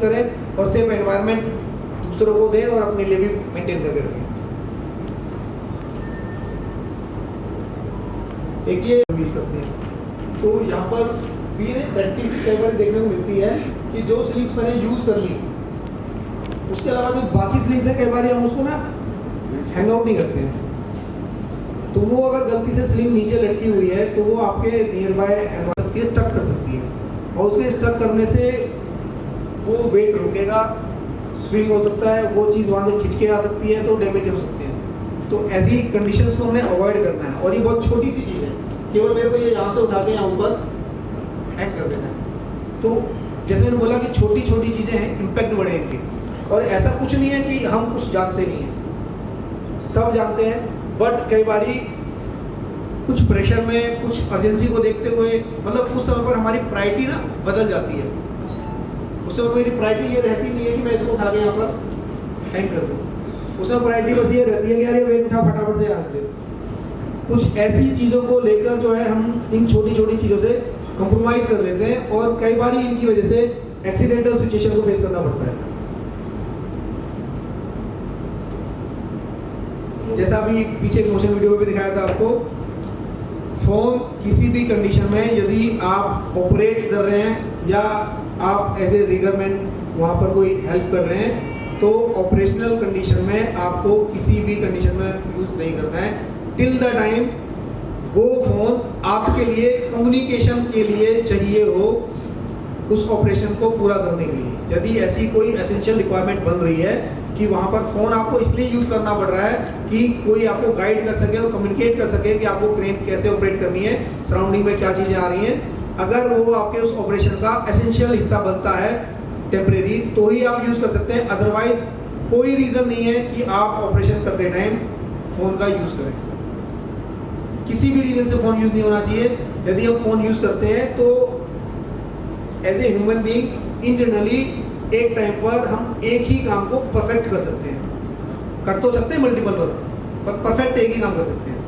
Use करें और safe environment दूसरों को दें और अपने लिए भी मेंटेन करके रखें। एक ये यूज़ करते हैं, तो यहाँ पर भी प्रैक्टिस कई बार देखने को मिलती है कि जो स्लीव्स मैंने यूज़ कर ली, उसके अलावा जो बाकी स्लीव्स है कई बार हम उसको ना हैंग आउट नहीं करते हैं, तो वो अगर गलती से स्लीव नीचे लटकी हुई है तो वो आपके नियर बाय स्टक कर सकती है, और उसके स्टक करने से वो वेट रुकेगा, स्विंग हो सकता है, वो चीज़ वहाँ से खिंच के आ सकती है, तो डैमेज हो सकते हैं। तो ऐसी कंडीशंस को हमें अवॉइड करना है। और ये बहुत छोटी सी चीज़ है, केवल मेरे को ये यहाँ से उठा के यहाँ ऊपर हैंग कर देना है। तो जैसे मैंने बोला कि छोटी छोटी चीज़ें हैं, इम्पैक्ट बड़े इनके। और ऐसा कुछ नहीं है कि हम कुछ जानते नहीं हैं, सब जानते हैं, बट कई बारी कुछ प्रेशर में, कुछ अर्जेंसी को देखते हुए, मतलब उस समय पर हमारी प्रायोरिटी ना बदल जाती है। उस समय मेरी प्रायोरिटी ये रहती नहीं है कि मैं इसको उठा के यहाँ पर हैंग कर दूँ। उस समय प्रायोरिटी बस ये रहती है कि यार ये वेट उठा फटाफट से यहाँ दे। कुछ ऐसी चीज़ों को लेकर जो है हम इन छोटी छोटी चीज़ों से कंप्रोमाइज़ कर लेते हैं, और कई बार इनकी वजह से एक्सीडेंटल सिचुएशन को फेस करना पड़ता है। जैसा अभी पीछे एक मोशन वीडियो में भी दिखाया था आपको, फोन किसी भी कंडीशन में यदि आप ऑपरेट कर रहे हैं या आप एज ए रिगरमैन वहाँ पर कोई हेल्प कर रहे हैं, तो ऑपरेशनल कंडीशन में आपको किसी भी कंडीशन में यूज़ नहीं करना है टिल द टाइम वो फ़ोन आपके लिए कम्युनिकेशन के लिए चाहिए हो, उस ऑपरेशन को पूरा करने के लिए। यदि ऐसी कोई एसेंशियल रिक्वायरमेंट बन रही है कि वहाँ पर फ़ोन आपको इसलिए यूज़ करना पड़ रहा है कि कोई आपको गाइड कर सके और कम्युनिकेट कर सके कि आपको क्रेन कैसे ऑपरेट करनी है, सराउंडिंग में क्या चीज़ें आ रही हैं, अगर वो आपके उस ऑपरेशन का एसेंशियल हिस्सा बनता है टेम्परेरी, तो ही आप यूज़ कर सकते हैं। अदरवाइज कोई रीज़न नहीं है कि आप ऑपरेशन करते टाइम फ़ोन का यूज़ करें। किसी भी रीज़न से फ़ोन यूज़ नहीं होना चाहिए। यदि हम फ़ोन यूज़ करते हैं तो as a human being in generally एक टाइम पर हम एक ही काम को परफेक्ट कर सकते हैं। कर तो सकते हैं मल्टीपल वर्क, पर परफेक्ट एक ही काम कर सकते हैं।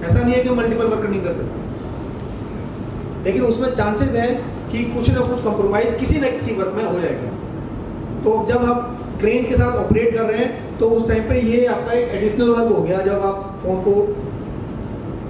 ऐसा नहीं है कि मल्टीपल वर्क नहीं कर सकते, लेकिन उसमें चांसेस हैं कि कुछ ना कुछ कंप्रोमाइज़ किसी न किसी वर्क में हो जाएगा। तो जब आप क्रेन के साथ ऑपरेट कर रहे हैं तो उस टाइम पे ये आपका एक एडिशनल वर्क हो गया जब आप फ़ोन को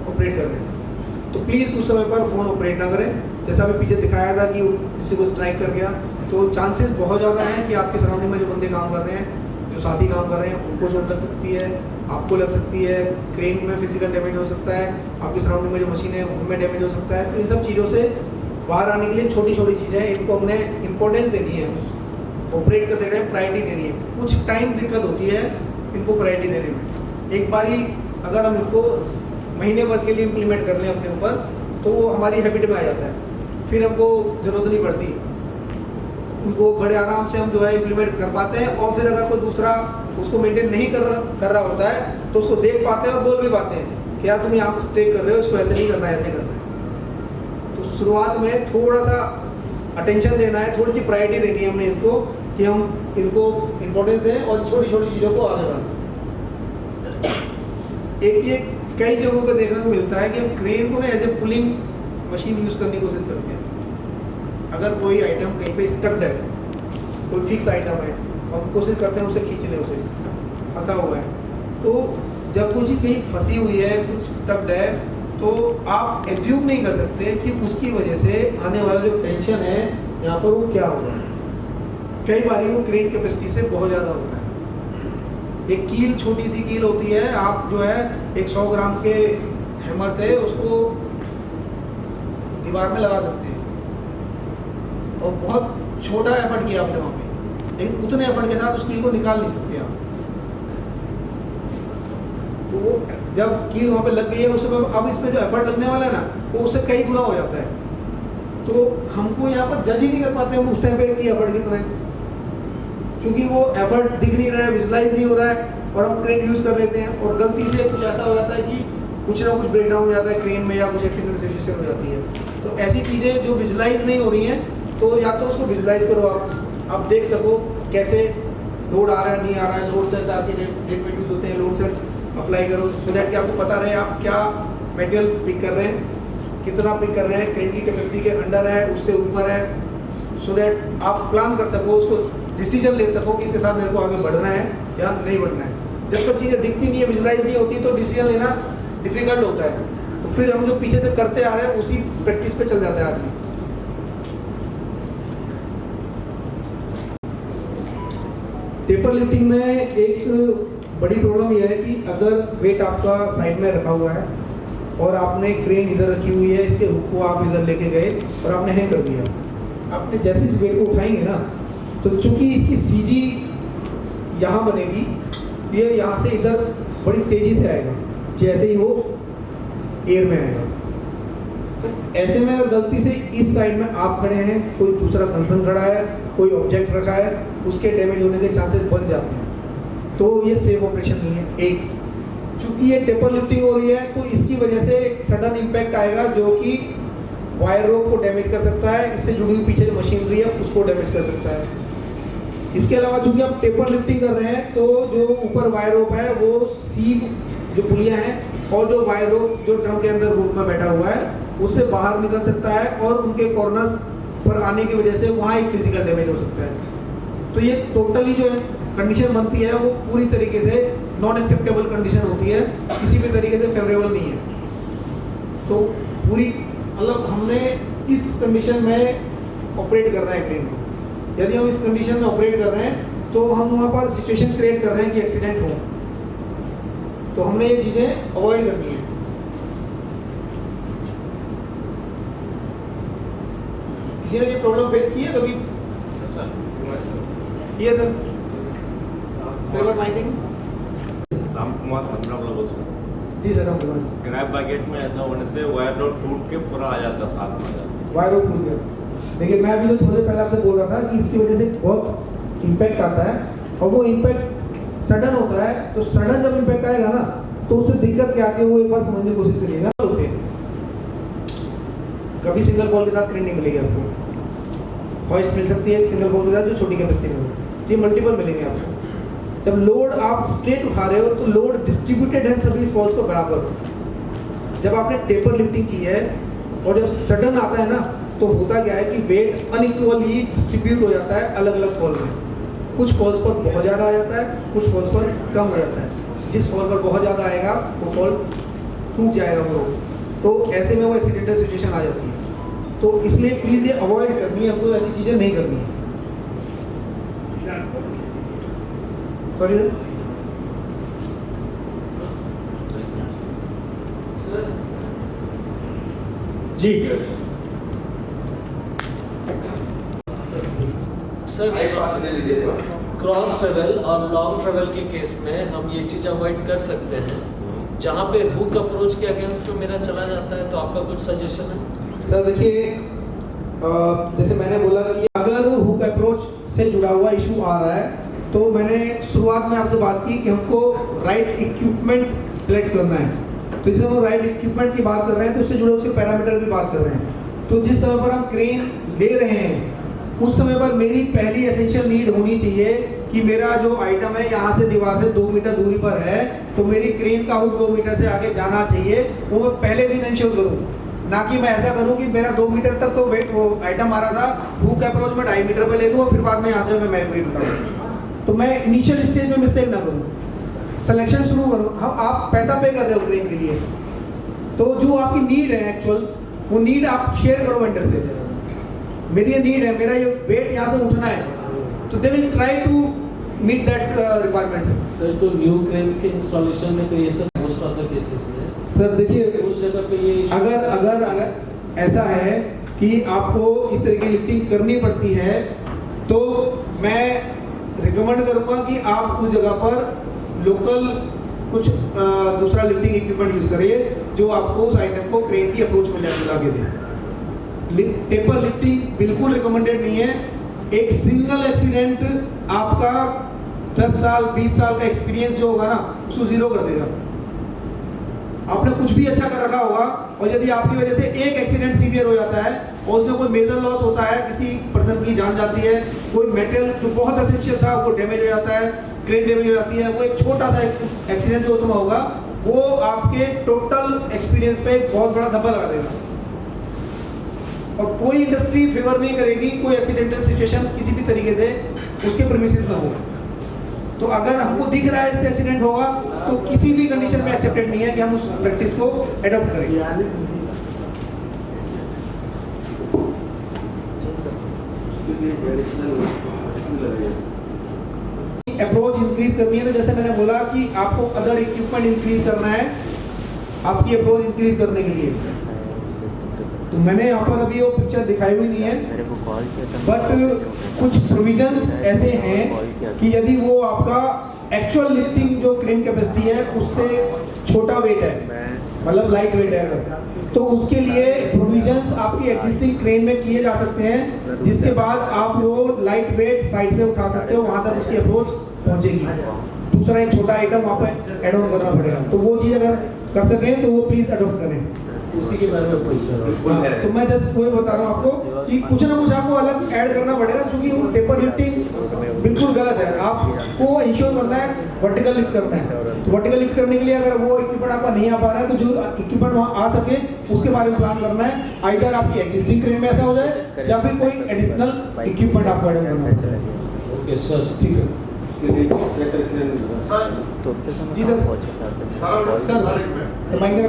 ऑपरेट कर रहे हैं। तो प्लीज़ उस समय पर फ़ोन ऑपरेट ना करें। जैसा अभी पीछे दिखाया था कि किसी को स्ट्राइक कर गया, तो चांसेस बहुत ज़्यादा हैं कि आपके सराउंडिंग में जो बंदे काम कर रहे हैं, जो साथी काम कर रहे हैं, उनको चोट लग सकती है, आपको लग सकती है, क्रेन में फिजिकल डैमेज हो सकता है, आपकी सराउंडिंग में जो मशीनें हैं उनमें डैमेज हो सकता है। तो इन सब चीज़ों से बाहर आने के लिए छोटी छोटी चीज़ें हैं, इनको हमने इंपॉर्टेंस देनी है, ऑपरेट करते टाइम प्रायोरिटी देनी है। कुछ टाइम दिक्कत होती है इनको प्रायोरिटी देने में। एक बारी अगर हम इनको महीने भर के लिए इम्प्लीमेंट कर लें अपने ऊपर, तो वो हमारी हैबिट में आ जाता है, फिर हमको ज़रूरत नहीं पड़ती। उनको बड़े आराम से हम जो है इम्प्लीमेंट कर पाते हैं, और फिर अगर कोई दूसरा उसको मेंटेन नहीं कर रहा होता है तो उसको देख पाते हैं और बोल भी पाते हैं कि यार तुम यहाँ मिस्टेक कर रहे हो, इसको ऐसे नहीं करना है, ऐसे करना है। तो शुरुआत में थोड़ा सा अटेंशन देना है, थोड़ी सी प्रायोरिटी देनी है हमने इनको, कि हम इनको इम्पोर्टेंस दें और छोटी छोटी चीज़ों को आगे बढ़ाएं। एक ये कई जगहों पर देखने को मिलता है कि हम क्रेन को ना as a pulling machine use करने की कोशिश करते हैं। अगर कोई आइटम कहीं पे स्टक्ड है, कोई फिक्स आइटम है, हम कोशिश करते हैं उसे खींच लें, उसे फंसा हुआ है, तो जब कोई चीज़ कहीं फंसी हुई है, कुछ स्टक्ड है, तो आप एज्यूम नहीं कर सकते कि उसकी वजह से आने वाला जो टेंशन है यहाँ पर वो क्या होगा। कई बार वो क्रेन कैपेसिटी से बहुत ज़्यादा होता है। एक कील, छोटी सी कील होती है, आप जो है एक 100 ग्राम के हैमर से उसको दीवार में लगा सकते हैं, और बहुत छोटा एफर्ट किया आपने वहाँ पे, लेकिन उतने एफर्ट के साथ उस कील को निकाल नहीं सकते आप। तो वो जब कील वहाँ पे लग गई है, उससे अब इस पे जो एफर्ट लगने वाला है ना, वो उससे कई गुना हो जाता है। तो हमको यहाँ पर जज ही नहीं कर पाते हम उस टाइम पे कि एफर्ट कितना है, क्योंकि वो एफर्ट दिख नहीं रहा है, विजुलाइज नहीं हो रहा है, और हम क्रेन यूज़ कर लेते हैं, और गलती से कुछ ऐसा हो जाता है कि कुछ ना कुछ ब्रेकडाउन हो जाता है क्रेन में, या कुछ एक्सीडेंट सिचुएशन हो जाती है। तो ऐसी चीज़ें जो विजुलाइज नहीं हो रही हैं, तो या तो उसको विजुलाइज करो, आप देख सको कैसे लोड आ रहा है, नहीं आ रहा है। लोड सेल्स आपके डेट में यूज़ होते हैं, लोड सेल्स अप्लाई करो, सो दैट कि आपको पता रहे आप क्या मटेरियल पिक कर रहे हैं, कितना पिक कर रहे हैं, क्रेन की कैपेसिटी के अंडर है, उससे ऊपर है, सो दैट आप प्लान कर सको, उसको डिसीजन ले सको कि इसके साथ मेरे को आगे बढ़ना है या नहीं बढ़ना है। जब तक चीज़ें दिखती नहीं है, विजुलाइज नहीं होती, तो डिसीजन लेना डिफिकल्ट होता है। तो फिर हम जो पीछे से करते आ रहे हैं उसी प्रैक्टिस पे चल जाता है आदमी। टेपर लिफ्टिंग में एक बड़ी प्रॉब्लम यह है कि अगर वेट आपका साइड में रखा हुआ है और आपने क्रेन इधर रखी हुई है, इसके हुक को आप इधर लेके गए और आपने हैंग कर दिया, आपने जैसे इस वेट को उठाएंगे ना, तो चूंकि इसकी सीजी यहाँ बनेगी, ये यहाँ से इधर बड़ी तेजी से आएगा जैसे ही वो एयर में आएगा। तो ऐसे में अगर गलती से इस साइड में आप खड़े हैं, कोई दूसरा कंसर्न खड़ा है, कोई ऑब्जेक्ट रखा है, उसके डैमेज होने के चांसेस बढ़ जाते हैं। तो ये सेफ ऑपरेशन नहीं है। एक चूंकि ये टेपर लिफ्टिंग हो रही है, तो इसकी वजह से सडन इम्पैक्ट आएगा जो कि वायर रोप को डैमेज कर सकता है, इससे जुड़ी हुई पीछे जो मशीनरी है उसको डैमेज कर सकता है। इसके अलावा चूंकि आप टेपर लिफ्टिंग कर रहे हैं, तो जो ऊपर वायर रोप है वो सीब जो पुलियां हैं और जो वायर रोप जो ड्रम के अंदर रोप में बैठा हुआ है उससे बाहर निकल सकता है और उनके कॉर्नर्स पर आने की वजह से वहाँ एक फिजिकल डैमेज हो सकता है। तो ये टोटली जो कंडीशन बनती है वो पूरी तरीके से नॉन एक्सेप्टेबल कंडीशन होती है, किसी भी तरीके से फेवरेबल नहीं है। तो पूरी मतलब हमने इस कंडीशन में ऑपरेट करना है क्रेन को। यदि हम इस कंडीशन में ऑपरेट कर रहे हैं तो हम वहाँ पर सिचुएशन क्रिएट कर रहे हैं कि एक्सीडेंट हो, तो हमने ये चीज़ें अवॉइड करनी है। किसी ने ये प्रॉब्लम फेस की है कभी? ये सर राम कुमार बोल सकते जी sir. Ram Kumar grab packet में ऐसा होने से वायर रोड टूट के पूरा आ जाता, साथ में वायर रोड टूट गया। देखिए मैं अभी तो थोड़ी देर पहले आपसे बोल रहा था कि इसकी वजह से बहुत इम्पैक्ट आता है और वो इम्पैक्ट सडन होता है। तो सडन जब इम्पैक्ट आएगा ना तो उससे दिक्कत क्या आती है वो एक बार समझने की कोशिश करिएगा। कभी सिंगल कॉल के साथ क्रेन नहीं मिलेगी आपको, हॉइस्ट मिल सकती है सिंगल कॉल के साथ जो छोटी कैपेसिटी में हो, ये मल्टीपल मिलेंगे आपको। जब लोड आप स्ट्रेट उठा रहे हो तो लोड डिस्ट्रीब्यूटेड है सभी फॉल्स को बराबर। जब आपने टेपर लिफ्टिंग की है और जब सडन आता है ना तो होता क्या है कि वेट अनइक्वली डिस्ट्रीब्यूट हो जाता है अलग अलग फॉल में। कुछ फॉल्स पर बहुत ज़्यादा आ जाता है, कुछ फॉल्स पर कम हो जाता है। जिस फॉल पर बहुत ज़्यादा आएगा वो फॉल टूट जाएगा वो, तो ऐसे में वो एक्सीडेंटल सिचुएशन आ जाती है। तो इसलिए प्लीज़ ये अवॉइड करनी है, हमको ऐसी चीज़ें नहीं करनी है। सॉरी जी सर, क्रॉस ट्रेवल और लॉन्ग ट्रेवल के केस में हम ये चीज़ अवॉइड कर सकते हैं। जहाँ पे हुक अप्रोच के अगेंस्ट में मेरा चला जाता है, तो आपका कुछ सजेशन है? सर देखिए, जैसे मैंने बोला कि अगर हुक अप्रोच से जुड़ा हुआ इशू आ रहा है तो मैंने शुरुआत में आपसे बात की कि हमको राइट इक्विपमेंट सेलेक्ट करना है। तो जैसे हम राइट इक्विपमेंट की बात कर रहे हैं तो उससे जुड़े उसके पैरामीटर की बात कर रहे हैं। तो जिस समय पर हम क्रेन ले रहे हैं उस समय पर मेरी पहली एसेंशियल नीड होनी चाहिए कि मेरा जो आइटम है यहाँ से दीवार से 2 मीटर दूरी पर है, तो मेरी क्रेन का हुक 2 मीटर से आगे जाना चाहिए। वो मैं पहले दिन इंश्योर करूँ, ना कि मैं ऐसा करूँ कि मेरा 2 मीटर तक तो वो आइटम आ रहा था, हुक अप्रोच में 2.5 मीटर पर ले लूँ और फिर बाद में यहाँ से मैं वेट उठाऊँ। तो मैं इनिशियल स्टेज में मिस्टेक ना करूँ, सिलेक्शन शुरू करूँ। हम आप पैसा पे कर रहे हो क्रेन के लिए, तो जो आपकी नीड है एक्चुअल वो नीड आप शेयर करो वेंडर से। मेरी ये नीड है, मेरा ये वेट यहाँ से उठना है, तो they will try to meet that requirements. Sir, तो न्यू क्रेन के इंस्टॉलेशन में तो ये सब मोस्ट ऑफ द केसेस में सर देखिए, उस जगह पे ये अगर ऐसा है कि आपको इस तरह की लिफ्टिंग करनी पड़ती है तो मैं रिकमेंड करूँगा कि आप उस जगह पर लोकल कुछ दूसरा लिफ्टिंग इक्विपमेंट यूज़ करिए जो आपको उस आइटम को क्रेन की अप्रोच में ला के दे। टेपर लिफ्टिंग बिल्कुल रिकमेंडेड नहीं है। एक सिंगल एक्सीडेंट आपका 10 साल 20 साल का एक्सपीरियंस जो होगा ना उसको जीरो कर देगा। आपने कुछ भी अच्छा कर रखा होगा और यदि आपकी वजह से एक एक्सीडेंट सीवियर हो जाता है और उसमें कोई मेजर लॉस होता है, किसी पर्सन की जान जाती है, कोई मेटेरियल जो बहुत एसेंशियल था वो डैमेज हो जाता है, क्रेन डैमेज हो जाती है, वो एक छोटा सा एक्सीडेंट जो उस समय होगा वो आपके टोटल एक्सपीरियंस पे एक बहुत बड़ा धब्बा लगा देगा। और कोई इंडस्ट्री फेवर नहीं करेगी कोई एक्सीडेंटल सिचुएशन किसी भी तरीके से उसके प्रीमिसेस में हो। तो अगर हमको दिख रहा है इससे एक्सीडेंट होगा तो किसी भी कंडीशन में एक्सेप्टेड नहीं है कि हम उस प्रैक्टिस को एडॉप्ट करें। अप्रोच इंक्रीज करनी है तो जैसे मैंने बोला कि आपको अदर इक्विपमेंट इंक्रीज करना है आपकी अप्रोच इंक्रीज करने के लिए। तो मैंने यहाँ पर अभी वो पिक्चर दिखाई हुई नहीं है, बट कुछ प्रोविजंस ऐसे हैं कि यदि वो आपका एक्चुअल लिफ्टिंग जो क्रेन कैपेसिटी है उससे छोटा वेट है, मतलब लाइट वेट है, तो उसके लिए प्रोविजंस आपकी एग्जिस्टिंग क्रेन में किए जा सकते हैं, जिसके बाद आप वो लाइट वेट साइड से उठा सकते हो, वहाँ तक उसकी अप्रोच पहुँचेगी। दूसरा एक छोटा आइटम वहाँ पर एड ऑन करना पड़ेगा, तो वो चीज़ अगर कर सकें तो वो प्लीज़ अडोप्ट करें। उसी के बारे में पूछ तो मैं जस्ट वही बता रहा हूँ आपको कि कुछ ना कुछ आपको अलग ऐड करना पड़ेगा, क्योंकि वो टेपर लिफ्टिंग बिल्कुल गलत है। आपको इंश्योर करना है वर्टिकल लिफ्ट करना है, तो वर्टिकल लिफ्ट करने के लिए अगर वो इक्विपमेंट आपका नहीं आ पा रहा है तो जो इक्विपमेंट वहाँ आ सके उसके बारे में प्लान करना है। आइदर आपकी एग्जिस्टिंग क्रेन में ऐसा हो जाए या फिर कोई एडिशनल इक्विपमेंट आपको ऐड करना है। ओके सर, ठीक है जी sir. Sir Mahindra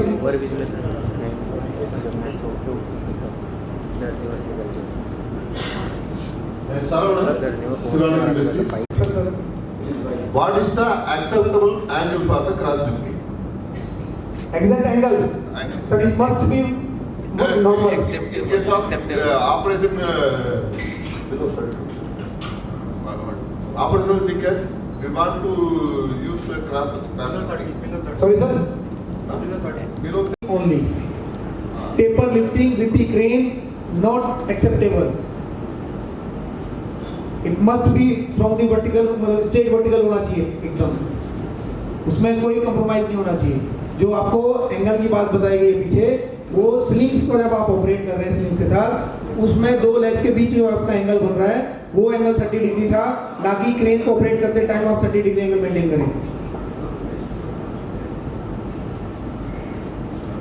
What is the acceptable angle for the cross lifting? exact angle, so it must be normal. In case of operation, operational ticket, we want to use cross. Sorry sir, Below only taper lifting with the crane not acceptable. It must be from the vertical, straight vertical होना चाहिए एकदम, उसमें कोई compromise नहीं होना चाहिए। जो आपको एंगल की बात बताई गई है पीछे, वो स्लिंग्स को जब आप ऑपरेट कर रहे हैं स्लिंग्स के साथ, उसमें दो लेग्स के बीच जो आपका एंगल बन रहा है वो एंगल 30 डिग्री था, ना कि क्रेन को ऑपरेट करते टाइम आप 30 डिग्री एंगल मेंटेन करें।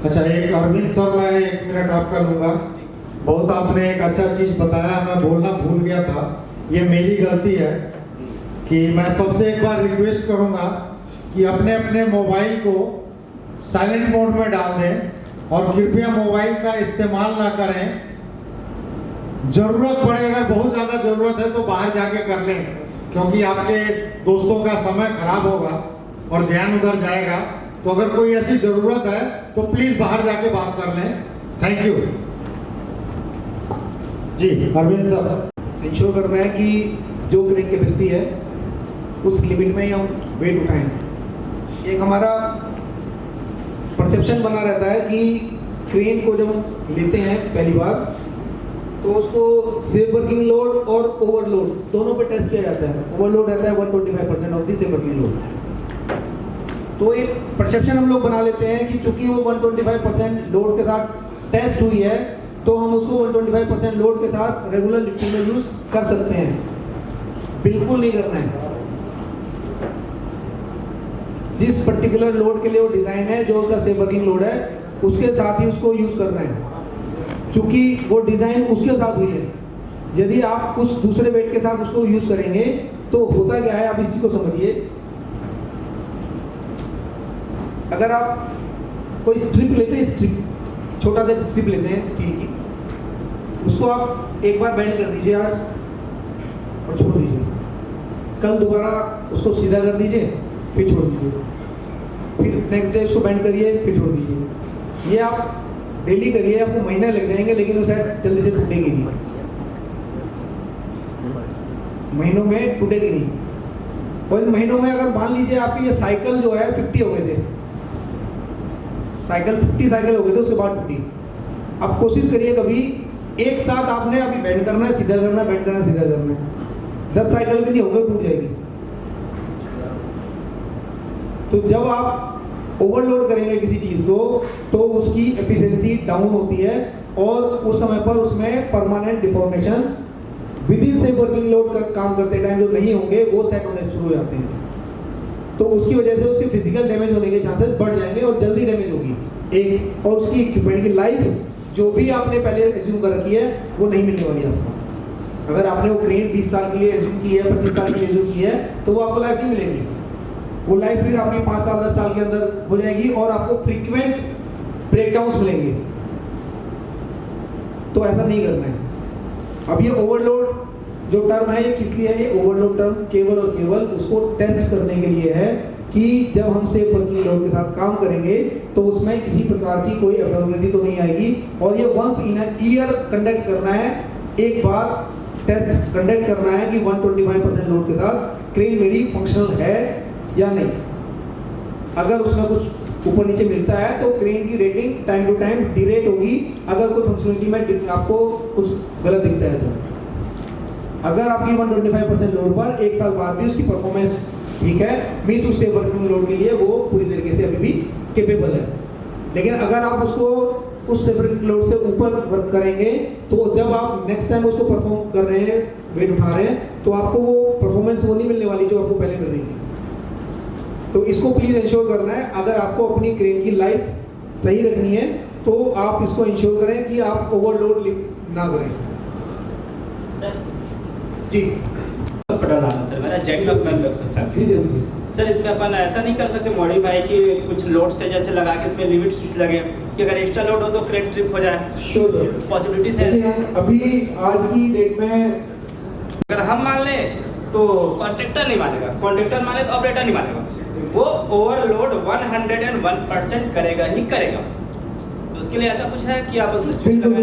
अच्छा, एक अरविंद सर मैं 1 मिनट आपका लूँगा। बहुत आपने एक अच्छा चीज़ बताया, मैं बोलना भूल गया था, ये मेरी गलती है कि मैं सबसे एक बार रिक्वेस्ट करूँगा कि अपने अपने मोबाइल को साइलेंट मोड में डाल दें और कृपया मोबाइल का इस्तेमाल ना करें। ज़रूरत पड़े, अगर बहुत ज़्यादा ज़रूरत है तो बाहर जाके कर लें, क्योंकि आपके दोस्तों का समय खराब होगा और ध्यान उधर जाएगा। तो अगर कोई ऐसी ज़रूरत है तो प्लीज़ बाहर जाके बात कर लें। Thank you ji. Arvind sir, ensure करना है कि जो क्रेन कैपेसिटी है उस लिमिट में ही हम वेट उठाएं। एक हमारा परसेप्शन बना रहता है कि क्रेन को जब हम लेते हैं पहली बार तो उसको सेफ वर्किंग लोड और ओवरलोड दोनों पे टेस्ट किया जाता है। ओवरलोड रहता है 125% of the safe working load. तो एक परसेप्शन हम लोग बना लेते हैं कि चूंकि वो 125% लोड के साथ टेस्ट हुई है तो हम उसको 125% लोड के साथ रेगुलर लिफ्टिंग में यूज कर सकते हैं। बिल्कुल नहीं करना है। जिस पर्टिकुलर लोड के लिए वो डिजाइन है, जो उसका सेफ वर्किंग लोड है, उसके साथ ही उसको यूज करना है, क्योंकि वो डिजाइन उसके साथ हुई है। यदि आप उस दूसरे वेट के साथ उसको यूज करेंगे तो होता क्या है, आप इस चीज को समझिए। अगर आप कोई स्ट्रिप लेते हैं, स्ट्रिप छोटा सा स्ट्रिप लेते हैं स्टील की, उसको आप एक बार बेंड कर दीजिए आज और छोड़ दीजिए, कल दोबारा उसको सीधा कर दीजिए फिर छोड़ दीजिए, फिर नेक्स्ट डे उसको बेंड करिए फिर छोड़ दीजिए। ये आप डेली करिए, आपको महीने लग जाएंगे लेकिन वो शायद जल्दी से टूटेगी नहीं, महीनों में टूटेगी नहीं। और इन महीनों में अगर मान लीजिए आपकी ये साइकिल जो है 50 हो गए थे, साइकिल 50 साइकिल हो गए थे, उसके बाद टूटी। अब कोशिश करिए कभी एक साथ आपने अभी बेंड करना है, सीधा करना है, बेंड करना है, सीधा करना है, 10 साइकिल भी नहीं होगा, टूट जाएगी। तो जब आप ओवरलोड करेंगे किसी चीज को तो उसकी एफिशिएंसी डाउन होती है और उस समय पर उसमें permanent deformation with in safe working load काम करते टाइम जो नहीं होंगे वो सेट होने शुरू हो जाते हैं। तो उसकी वजह से उसके फिजिकल डैमेज होने के चांसेस बढ़ जाएंगे और जल्दी डैमेज होगी एक, और उसकी इक्विपमेंट की लाइफ जो भी आपने पहले एज्यूम कर रखी है वो नहीं मिलने वाली आपको। अगर आपने वो क्रेन 20 साल के लिए एज्यूम की है, 25 साल के लिए एज्यूम की है, तो वो आपको लाइफ नहीं मिलेगी। वो लाइफ फिर आपकी 5 साल 10 साल के अंदर हो जाएगी और आपको फ्रीक्वेंट ब्रेकडाउन्स मिलेंगे। तो ऐसा नहीं करना है। अब ये ओवरलोड जो टर्म है ये किस लिए है? ये ओवरलोड टर्म केवल और केवल उसको टेस्ट करने के लिए है कि जब हम सेफ वर्किंग लोड के साथ काम करेंगे तो उसमें किसी प्रकार की कोई एबनॉर्मलिटी तो नहीं आएगी। और ये once in a year conduct करना है, एक बार टेस्ट कंडक्ट करना है कि 125% लोड के साथ क्रेन मेरी फंक्शनल है या नहीं। अगर उसमें कुछ ऊपर नीचे मिलता है तो क्रेन की रेटिंग टाइम टू टाइम डीरेट होगी, अगर कोई फंक्शनलिटी में आपको कुछ गलत दिखता है तो। अगर आपकी 125% लोड पर एक साल बाद भी उसकी परफॉर्मेंस ठीक है, मीन्स उससे वर्किंग लोड के लिए वो पूरी तरीके से अभी भी कैपेबल है। लेकिन अगर आप उसको उस सेपरेट लोड से ऊपर वर्क करेंगे तो जब आप नेक्स्ट टाइम उसको परफॉर्म कर रहे हैं, वेट उठा रहे हैं, तो आपको वो परफॉर्मेंस वो नहीं मिलने वाली जो आपको पहले मिल रही थी। तो इसको प्लीज इंश्योर करना है। अगर आपको अपनी क्रेन की लाइफ सही रखनी है तो आप इसको इंश्योर करें कि आप ओवरलोड ना करें। जी सर मेरा जेट सर, इसमें अपन ऐसा नहीं कर सकते मॉडिफाई कि कुछ लोड से जैसे लगा के इसमें लिमिट स्विच लगे कि अगर एक्स्ट्रा लोड हो तो क्रेन ट्रिप हो जाए? श्योर, पॉसिबिलिटीज है। अभी आज की डेट में अगर हम मान ले तो कॉन्ट्रैक्टर नहीं मानेगा, कॉन्ट्रैक्टर माने तो ऑपरेटर नहीं मानेगा। वो ओवरलोड 101% करेगा ही करेगा। तो उसके लिए ऐसा कुछ है कि आप उसमें स्विच लगा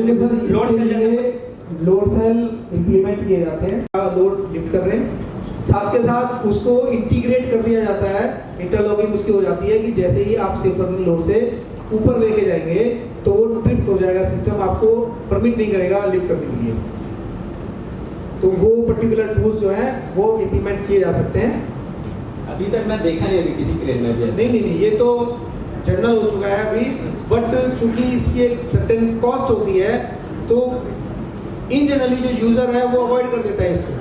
लोड से जैसे लोड सेल इंप्लीमेंट किए जाते हैं, लोड लिफ्ट कर रहे हैं, साथ के साथ उसको इंटीग्रेट कर दिया जाता है। इंटरलॉकिंग उसकी हो जाती है कि जैसे ही आप सेफ वर्किंग लोड से ऊपर लेके जाएंगे तो वो ट्रिप हो जाएगा, सिस्टम आपको परमिट नहीं करेगा लिफ्ट करने के लिए। तो वो पर्टिकुलर टूल्स जो है वो इंप्लीमेंट किए जा सकते हैं। अभी तक मैं देखा नहीं अभी किसी क्रेन में भी ऐसा। नहीं, ये तो जनरल हो चुका है अभी, बट चूंकि इसकी एक सर्टेन कॉस्ट होती है तो इन जनरली जो यूजर है वो अवॉइड कर देता है इसको।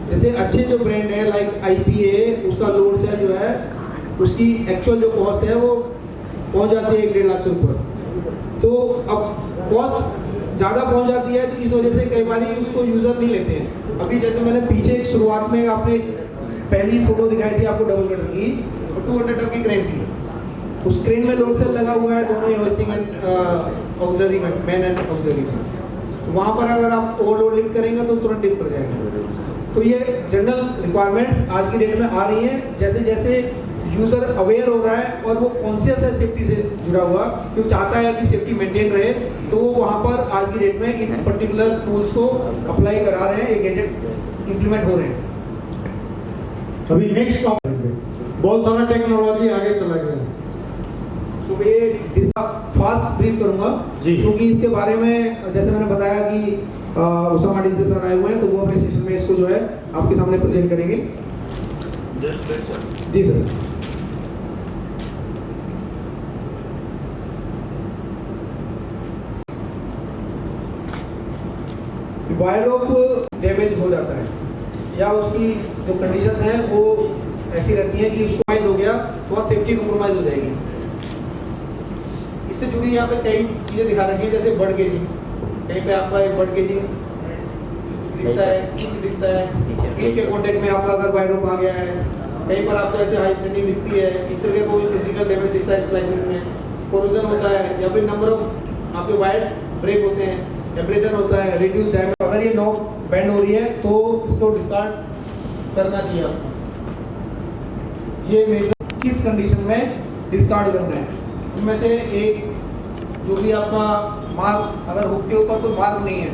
जैसे अच्छे जो ब्रांड है लाइक IPA, उसका लोड सेल जो है उसकी एक्चुअल जो कॉस्ट है वो पहुंच जाती है 1-1.5 लाख से ऊपर। तो अब कॉस्ट ज़्यादा पहुंच जाती है तो इस वजह से कई बार उसको यूज़र नहीं लेते हैं। अभी जैसे मैंने पीछे शुरुआत में आपने पहली फोटो दिखाई थी आपको डबल कटर की, 200 टन की क्रेन थी। उस क्रेन में लोड सेल लगा हुआ है दोनों ही होस्टिंग एंड ऑक्सिलरी में, मेन एंड ऑक्सिलरी में। तो वहाँ पर अगर आप ओवरलोड लिफ्ट करेंगे तो तुरंत लिफ्ट कर जाएगा। तो ये जनरल रिक्वायरमेंट्स आज की डेट में आ रही हैं। जैसे जैसे यूज़र अवेयर हो रहा है और वो कॉन्शियस है सेफ्टी से जुड़ा हुआ, क्यों चाहता है कि सेफ्टी मेंटेन रहे, तो वो वहाँ पर आज की डेट में इन पर्टिकुलर टूल्स को अप्लाई करा रहे हैं, ये गैजेट्स इंप्लीमेंट हो रहे हैं। अभी नेक्स्ट टॉपिक, बहुत सारा टेक्नोलॉजी आगे चला गया है। तो ये फास्ट ब्रीफ करूंगा क्योंकि इसके बारे में जैसे मैंने बताया कि उसामा डी से सर आए हुए हैं, तो वो अपने सेशन में इसको जो है आपके सामने प्रेजेंट करेंगे। जी सर। वायर रोप डैमेज हो जाता है या उसकी जो कंडीशंस हैं वो ऐसी रहती है कि उसको हो गया तो वहाँ सेफ्टी कॉम्प्रोमाइज हो जाएगी। इससे जुड़ी यहाँ पे कई चीज़ें दिखा रखी है, जैसे बर्ड गेजिंग। कहीं पे आपका एक बर्ड गेजिंग दिखता है, कीट दिखता है, कीट के कॉन्टेक्ट में आपका अगर वायर रोप आ गया है। कहीं पर आपको ऐसे हाई स्टैंडिंग दिखती है, इस तरह का कोई फिजिकल डैमेज दिखता है स्प्लाइसिंग में, कोरोजन होता है या फिर नंबर ऑफ आपके वायर्स ब्रेक होते हैं, एब्रेशन होता है, रिड्यूस डैमेज। अगर ये नॉब बेंड हो रही है तो इसको डिस्कार्ड करना चाहिए आपको। ये मेजर किस कंडीशन में डिस्कार्ड करना है, उनमें से एक जो भी आपका मार्क, अगर हुक के ऊपर कोई मार्क नहीं है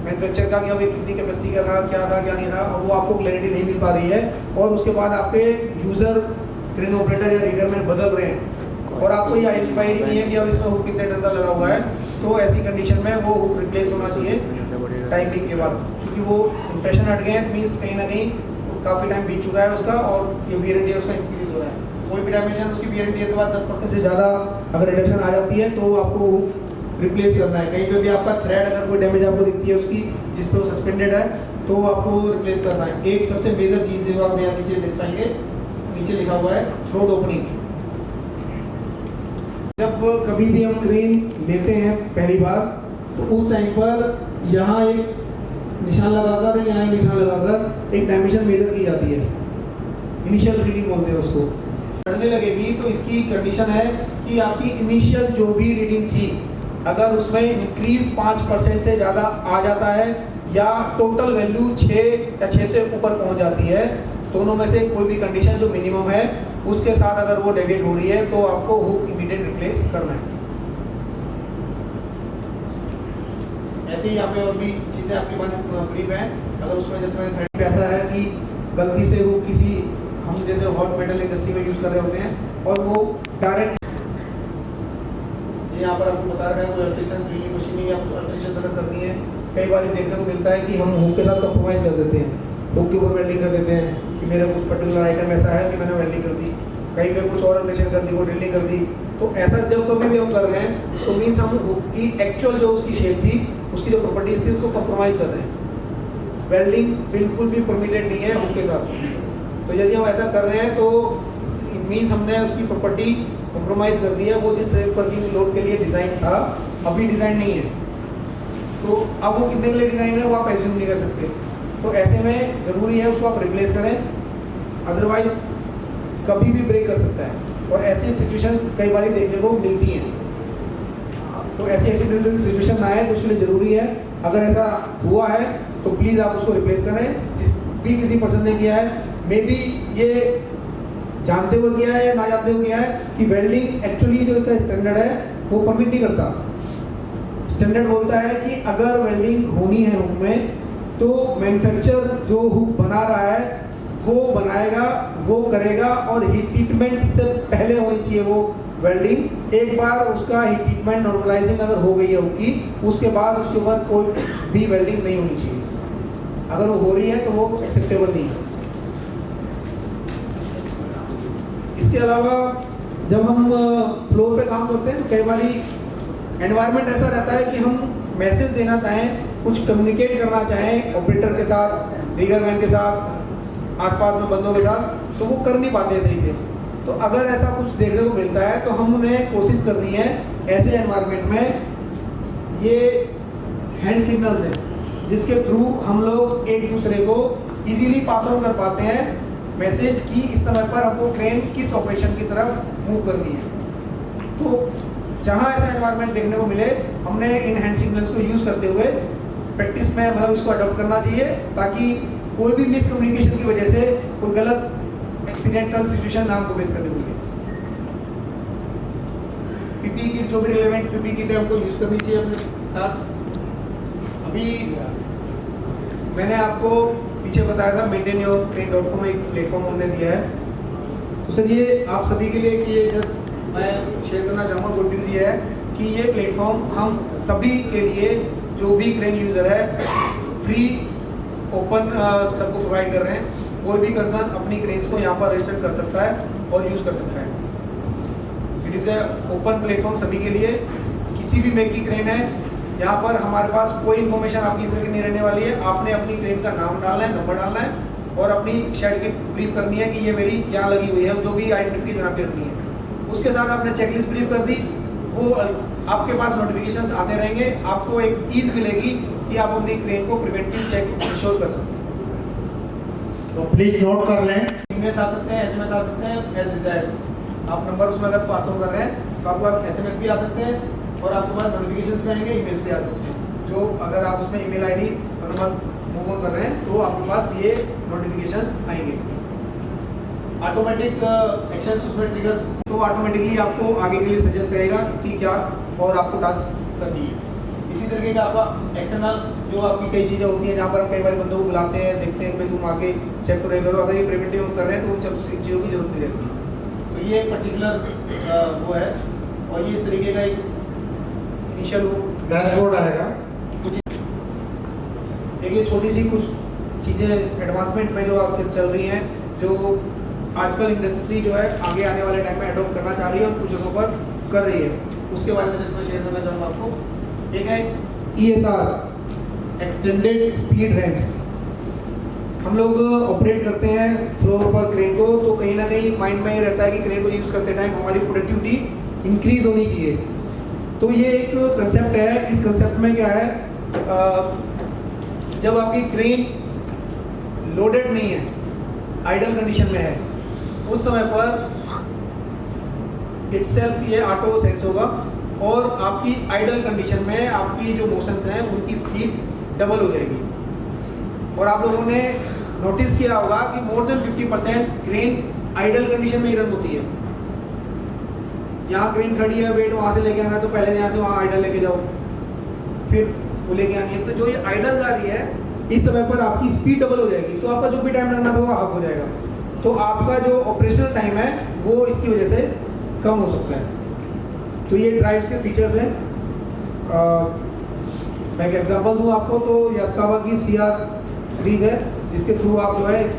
मैन्युफैक्चर का कि अब कितनी कैपेसिटी का था, क्या था क्या नहीं था, और वो आपको क्लैरिटी नहीं मिल पा रही है, और उसके बाद आपके यूज़र क्रेन ऑपरेटर या रिगर में बदल रहे हैं और आपको ये आइडेंटिफाइड ही नहीं है कि अब इसमें हुक कितने टन का लगा हुआ है, तो ऐसी कंडीशन में वो हुक रिप्लेस होना चाहिए टाइमिंग के बाद, क्योंकि वो इंप्रेशन हट गए हैं, मीन्स कहीं ना कहीं काफ़ी टाइम बीत चुका है उसका और ये वियर एंड टियर उसका इंक्रीज हो रहा है। कोई भी डायमेंशन उसकी वियर एंड टियर के बाद 10% से ज़्यादा अगर रिडक्शन आ जाती है तो आपको रिप्लेस करना है। कहीं पे भी आपका थ्रेड अगर कोई डैमेज आपको दिखती है उसकी जिस पे वो सस्पेंडेड है तो आपको रिप्लेस करना है। एक सबसे मेजर चीज़ है जो आप यहाँ नीचे देख पाएंगे, नीचे लिखा हुआ है थ्रोट ओपनिंग। जब कभी भी हम क्रेन लेते हैं पहली बार, तो उस टाइम पर यहाँ एक निशान लगाकर, यहाँ एक निशान लगाकर एक डायमेंशन मेजर की जाती है, इनिशियल रीडिंग बोलते हैं उसको। बढ़ने लगेगी तो इसकी कंडीशन है कि आपकी इनिशियल जो भी रीडिंग थी, अगर उसमें इंक्रीज 5% से ज़्यादा आ जाता है या टोटल वैल्यू 6 या 6 से ऊपर पहुंच जाती है, दोनों में से कोई भी कंडीशन जो मिनिमम है उसके साथ अगर वो डेविएट हो रही है तो आपको हुक इमीडिएट रिप्लेस करना है। ऐसे ही यहाँ पे और भी चीज़ें आपके पास ब्रीफ है। अगर उसमें जैसे थ्रेड ऐसा है कि गलती से हुक किसी, हम जैसे हॉट मेटल इंडस्ट्री में यूज़ कर रहे होते हैं और वो डायरेक्ट यहाँ पर आपको बता रहा है वो इलेक्ट्रिशियन ड्रिलिंग मशीन या इलेक्ट्रिशियन सेटअप करती है। कई बार देखने को मिलता है कि हम हुक के साथ कंप्रोमाइज़ कर देते हैं, हुक के ऊपर वेल्डिंग कर देते हैं कि मेरा कुछ पर्टिकुलर आइटम ऐसा है कि मैंने वेल्डिंग कर दी, कहीं पे कुछ और इलेक्ट्रिशियन कर दी, वो ड्रिलिंग कर दी। तो ऐसा जब कभी भी हम कर रहे हैं तो मीन्स हम हुक की एक्चुअल जो उसकी शेप थी, उसकी जो प्रॉपर्टीज थी, उसको कंप्रोमाइज़ कर रहे हैं। वेल्डिंग बिल्कुल भी परमिटेड नहीं है हुक के साथ। तो यदि हम ऐसा कर रहे हैं तो मीन्स हमने उसकी प्रॉपर्टी कंप्रोमाइज़ कर दी है। वो जिस वर्किंग लोड के लिए डिज़ाइन था अभी डिज़ाइन नहीं है, तो अब वो कितने के लिए डिज़ाइन है वो आप एज्यूम नहीं कर सकते। तो ऐसे में ज़रूरी है उसको आप रिप्लेस करें, अदरवाइज कभी भी ब्रेक कर सकता है। और ऐसी सिचुएशंस कई बार देखने को मिलती हैं। तो ऐसी सिचुएशन ना आए तो उसके लिए ज़रूरी है, अगर ऐसा हुआ है तो प्लीज़ आप उसको रिप्लेस करें। जिस भी किसी पर्सन ने किया है, मे बी ये जानते हुए किया है या ना जानते हुए किया है, कि वेल्डिंग एक्चुअली जो इसका स्टैंडर्ड है वो परमिट नहीं करता। स्टैंडर्ड बोलता है कि अगर वेल्डिंग होनी है हुक में तो मैन्युफैक्चरर जो हुक बना रहा है वो बनाएगा, वो करेगा, और हीट ट्रीटमेंट से पहले होनी चाहिए वो वेल्डिंग। एक बार उसका हीट ट्रीटमेंट नॉर्मलाइजिंग अगर हो गई है उनकी, उसके बाद उसके ऊपर कोई भी वेल्डिंग नहीं होनी चाहिए। अगर वो हो रही है तो वो एक्सेप्टेबल नहीं है। इसके अलावा जब हम फ्लोर पे काम करते हैं तो कई बार एनवायरनमेंट ऐसा रहता है कि हम मैसेज देना चाहें, कुछ कम्युनिकेट करना चाहें ऑपरेटर के साथ, रिगरमैन के साथ, आसपास में बंदों के साथ, तो वो कर नहीं पाते सही से। तो अगर ऐसा कुछ देखने को मिलता है तो हम उन्हें कोशिश करनी है ऐसे एनवायरनमेंट में, ये हैंड सिग्नल्स हैं जिसके थ्रू हम लोग एक दूसरे को इजीली पास ऑन कर पाते हैं मैसेज की इस समय पर हमको ट्रेन किस ऑपरेशन की तरफ मूव करनी है। तो जहाँ ऐसा एनवायरनमेंट देखने को मिले, हमने इन हैंड सिग्नल्स को यूज़ करते हुए प्रैक्टिस में मतलब इसको अडॉप्ट करना चाहिए, ताकि कोई भी मिसकम्युनिकेशन की वजह से कोई गलत एक्सीडेंटल सिचुएशन ना हमको फेस करने मिले। पीपी किट, जो भी रिलेवेंट पीपी किट है हमको यूज़ करनी चाहिए अपने साथ। अभी मैंने आपको पीछे बताया था maintainyourtrain.com एक प्लेटफॉर्म हमने दिया है। तो सर ये आप सभी के लिए कि जस्ट मैं शेयर करना चाहूँगा, गुड न्यूज़ ये है कि ये प्लेटफॉर्म हम सभी के लिए जो भी क्रेन यूज़र है फ्री ओपन सबको प्रोवाइड कर रहे हैं। कोई भी कंसर्न अपनी क्रेन्स को यहाँ पर रजिस्टर कर सकता है और यूज़ कर सकता है। It is a open platform सभी के लिए। किसी भी मेक की क्रेन है, यहाँ पर हमारे पास कोई इन्फॉर्मेशन आपकी इस तरह की नहीं रहने वाली है। आपने अपनी क्रेन का नाम डालना है, नंबर डालना है और अपनी शेड की ब्रीफ करनी है कि ये मेरी यहाँ लगी हुई है, जो भी आइडेंटिफिकेशन आपकी रखनी है। उसके साथ आपने चेकलिस्ट ब्रीफ कर दी, वो आपके पास नोटिफिकेशंस आते रहेंगे। आपको एक ईज मिलेगी कि आप अपनी क्रेन को प्रिवेंटिव चेक्स इंश्योर कर सकते हैं। तो प्लीज नोट कर लें। ईमेल्स आ सकते हैं, एसएमएस आ सकते हैं एज डिजायर्ड। आप नंबर उसमें अगर पास ऑन कर रहे हैं तो आपके पास एसएमएस भी आ सकते हैं और आपके पास नोटिफिकेशंस भी आएंगे, ईमेल्स भी आ सकते हैं। जो अगर आप उसमें ईमेल आईडी अपने पास मूव ऑन कर रहे हैं तो आपके पास ये नोटिफिकेशंस आएंगे। ऑटोमेटिक एक्शंस उसमें ट्रिगर्स, तो ऑटोमेटिकली आपको आगे के लिए सजेस्ट करेगा कि क्या और आपको टास्क करनी है। इसी तरीके का आपका एक्सटर्नल जो आपकी कई चीज़ें होती हैं, जहाँ पर हम कई बार बंदों को बुलाते हैं, देखते हैं कि तुम आके चेक करो, करो। अगर ये प्रिवेंटिव कर रहे हैं तो उन सब चीज़ों की जरूरत नहीं रहती। तो ये एक पर्टिकुलर वो है और ये इस तरीके का एक इनिशियल वो डैशबोर्ड आएगा। एक ये छोटी सी कुछ चीज़ें एडवांसमेंट में जो आपके चल रही हैं, जो आजकल इंडस्ट्री जो है आगे आने वाले टाइम में एडॉप्ट करना चाह रही है और कुछ जगहों पर कर रही है, उसके बारे में मैं शेयर करना चाहूँगा आपको। एक है ESR, एक्सटेंडेड स्पीड रेंट। हम लोग ऑपरेट करते हैं फ्लोर पर क्रेन को, तो कहीं ना कहीं माइंड में ये रहता है कि क्रेन को यूज़ करते टाइम हमारी प्रोडक्टिविटी इंक्रीज होनी चाहिए। तो ये एक कंसेप्ट है। इस कंसेप्ट में क्या है, जब आपकी क्रेन लोडेड नहीं है, आइडल कंडीशन में है, उस समय पर इटसेल्फ ये ऑटो सेंस होगा और आपकी आइडल कंडीशन में आपकी जो मोशंस हैं उनकी स्पीड डबल हो जाएगी। और आप लोगों ने नोटिस किया होगा कि more than 50% crane idle condition में ही रन होती है। यहाँ क्रेन खड़ी है, वेट वहाँ से लेके आना है तो पहले यहाँ से वहाँ आइडल लेके जाओ, फिर वो लेके आनी है। तो जो ये आइडल जा रही है इस समय पर आपकी स्पीड डबल हो जाएगी, तो आपका जो भी टाइम लगना था वो हाफ हो जाएगा। तो आपका जो ऑपरेशनल टाइम है वो इसकी वजह से कम हो सकता है। तो ये ड्राइव्स के फीचर्स हैं। मैं एक एग्जांपल दूँ आपको, तो यास्कावा की CR सीरीज है जिसके थ्रू आप जो है इस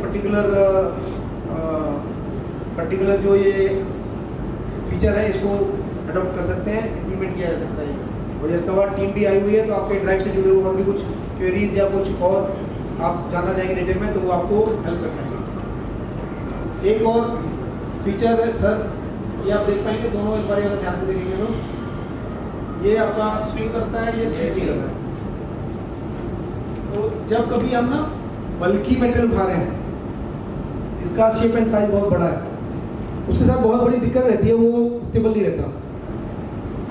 पर्टिकुलर जो ये फीचर है इसको अडॉप्ट कर सकते हैं, इम्प्लीमेंट किया जा सकता है। और यास्कावा टीम भी आई हुई है, तो आपके ड्राइव से जुड़े हुए और भी कुछ क्वेरीज या कुछ और आप जानना चाहेंगे डिटेल में तो वो आपको हेल्प कर पाएंगे। एक और फीचर है सर, ये आप देख पाएंगे, दोनों एक बार अगर ध्यान से देखेंगे तो ये आपका स्विंग करता है, ये स्विंग करता है। तो जब कभी हम ना बल्कि मटेरियल उठा रहे हैं, इसका शेप एंड साइज बहुत बड़ा है, उसके साथ बहुत बड़ी दिक्कत रहती है, वो स्टेबल नहीं रहता।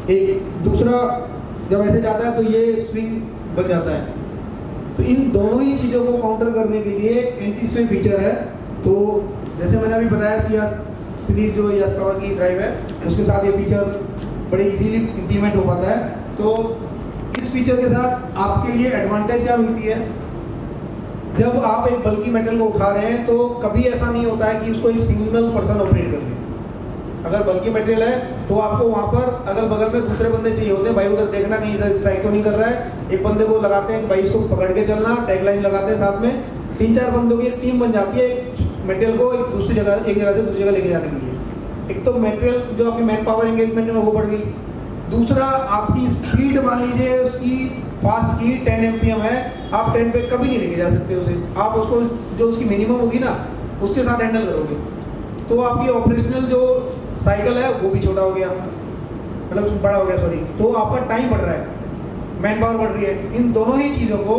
एक दूसरा, जब ऐसे जाता है तो ये स्विंग बन जाता है। तो इन दोनों ही चीज़ों को काउंटर करने के लिए एंटी स्विंग फीचर है। तो जैसे मैंने अभी बताया, CR सीरीज जो यास्कावा की ड्राइव है उसके साथ ये फीचर बड़े इजीली इम्प्लीमेंट हो पाता है। तो इस फीचर के साथ आपके लिए एडवांटेज क्या मिलती है, जब आप एक बल्कि मेटल को उठा रहे हैं तो कभी ऐसा नहीं होता है कि उसको एक सिंगल पर्सन ऑपरेट कर ले। अगर बल्कि मटेरियल है तो आपको वहाँ पर अगल बगल में दूसरे बंदे चाहिए होते हैं, भाई उधर देखना कहीं इधर स्ट्राइक तो नहीं कर रहा है, एक बंदे को लगाते हैं, भाई इसको पकड़ के चलना, टैग लाइन लगाते हैं, साथ में 3-4 बंदों की टीम बन जाती है मटेरियल को एक जगह से दूसरी जगह लेके जाने के लिए। एक तो मटेरियल जो आपकी मैन पावर एंगेजमेंट में वो बढ़ गई, दूसरा आपकी स्पीड मान लीजिए उसकी फास्ट की 10 MPM है, आप 10 पे कभी नहीं लेके जा सकते उसे, आप उसको जो उसकी मिनिमम होगी ना उसके साथ हैंडल करोगे, तो आपकी ऑपरेशनल जो साइकिल है वो भी छोटा हो गया, मतलब बड़ा हो गया सॉरी, तो आपका टाइम बढ़ रहा है, मैन पावर बढ़ रही है। इन दोनों ही चीज़ों को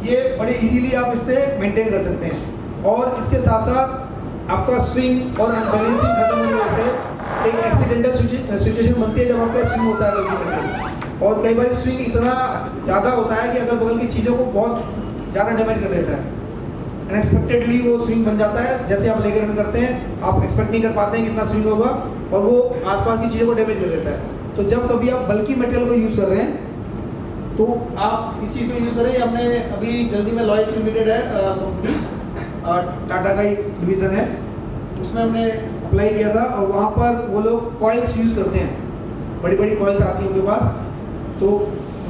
ये बड़े इजीली आप इससे मेंटेन कर सकते हैं। और इसके साथ साथ आपका स्विंग और अनबैलेंसिंग खत्म होने की वजह से एक एक्सीडेंटल सिचुएशन बनती है जब आपका स्विंग होता है बल्कि, और कई बार स्विंग इतना ज़्यादा होता है कि अगल बगल की चीज़ों को बहुत ज़्यादा डैमेज कर देता है। अनएक्सपेक्टेडली वो स्विंग बन जाता है, जैसे आप लेकर रन करते हैं आप एक्सपेक्ट नहीं कर पाते हैं कितना स्विंग होगा, और वो आसपास की चीज़ों को डैमेज कर देता है। तो जब कभी आप बल्कि मटेरियल को यूज़ कर रहे हैं तो आप इस चीज़ को यूज़ करें। हमने अभी जल्दी में लॉयस लिमिटेड है कंपनी, टाटा का एक डिवीज़न है, उसमें हमने अप्लाई किया था, और वहाँ पर वो लोग कॉइल्स यूज़ करते हैं, बड़ी बड़ी कॉइल्स आती हैं उनके पास, तो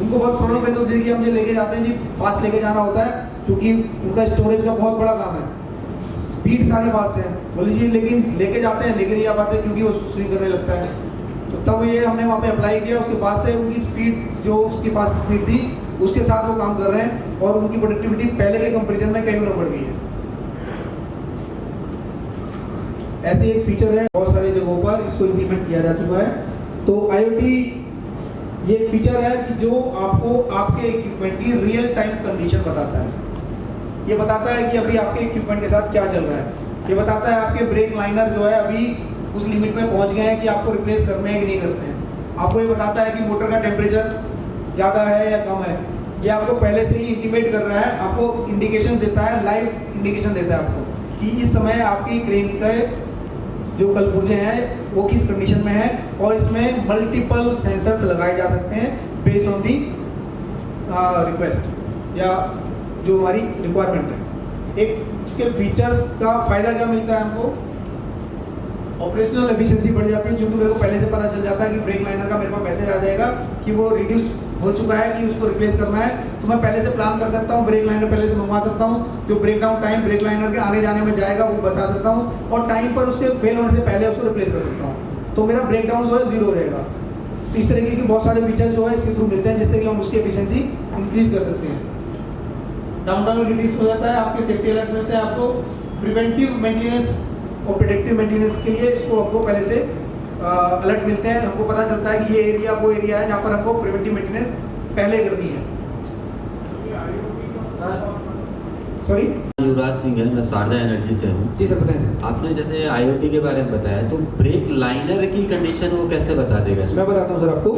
उनको बहुत प्रॉब्लम है, तो देखिए हम जो लेके जाते हैं जी फास्ट लेके जाना होता है क्योंकि उनका स्टोरेज का बहुत बड़ा काम है, स्पीड सारी फास्ट है, बोले जी लेकिन लेके जाते हैं लेके नहीं आ पाते क्योंकि वो स्विंग करने लगता है। तो तब ये हमने वहाँ पे अप्लाई किया, उसके बाद से उनकी स्पीड जो उसकी फास्ट स्पीड थी उसके साथ वो काम कर रहे हैं, और उनकी प्रोडक्टिविटी पहले के कंपेरिजन में कई गुना बढ़ गई है। ऐसे एक फीचर है, बहुत सारी जगहों पर इसको इम्प्लीमेंट किया जा चुका है। तो IoT ये एक फीचर है कि जो आपको आपके इक्विपमेंट की रियल टाइम कंडीशन बताता है। ये बताता है कि अभी आपके इक्विपमेंट के साथ क्या चल रहा है, ये बताता है आपके ब्रेक लाइनर जो है अभी उस लिमिट में पहुंच गए हैं कि आपको रिप्लेस करने हैं कि नहीं करते हैं, आपको ये बताता है कि मोटर का टेम्परेचर ज़्यादा है या कम है, ये आपको पहले से ही इंटीमेट कर रहा है, आपको इंडिकेशन देता है, लाइव इंडिकेशन देता है आपको कि इस समय आपकी क्रेन के जो कलपुर्जे हैं वो किस कंडीशन में है, और इसमें मल्टीपल सेंसर्स लगाए जा सकते हैं बेस्ड ऑन दी रिक्वेस्ट या जो हमारी रिक्वायरमेंट है। एक इसके फीचर्स का फ़ायदा क्या मिलता है हमको, ऑपरेशनल एफिशिएंसी बढ़ जाती है, क्योंकि मेरे को पहले से पता चल जाता है कि ब्रेक लाइनर का मेरे पास मैसेज आ जाएगा कि वो रिड्यूस हो चुका है कि उसको रिप्लेस करना है, तो मैं पहले से प्लान कर सकता हूँ, ब्रेक लाइनर पहले से मंगवा सकता हूँ, जो breakdown time brake liner के आने जाने में जाएगा वो बचा सकता हूँ, और टाइम पर उसके फेल होने से पहले उसको रिप्लेस कर सकता हूँ, तो मेरा ब्रेक डाउन जो है 0 रहेगा। इस तरीके के बहुत सारे फीचर जो है इसके थ्रू मिलते हैं जिससे कि हम उसकी एफिशिएंसी इंक्रीज कर सकते हैं, डाउन टाइम रिड्यूस हो जाता है, आपके सेफ्टी अलर्ट्स मिलते हैं, आपको प्रिवेंटिव मेंटेनेंस और प्रेडिक्टिव मेंटेनेंस के लिए इसको आपको पहले से अलर्ट मिलते हैं, हमको पता चलता है कि ये एरिया वो एरिया है जहाँ पर हमको प्रिवेंटिव मेंटेनेंस पहले करनी है। सॉरी, युवराज सिंह है, मैं शारदा एनर्जी से हूँ। जी सर बताएं सर। आपने जैसे IoT के बारे में बताया, तो ब्रेक लाइनर की कंडीशन वो कैसे बता देगा? मैं बताता हूँ सर आपको।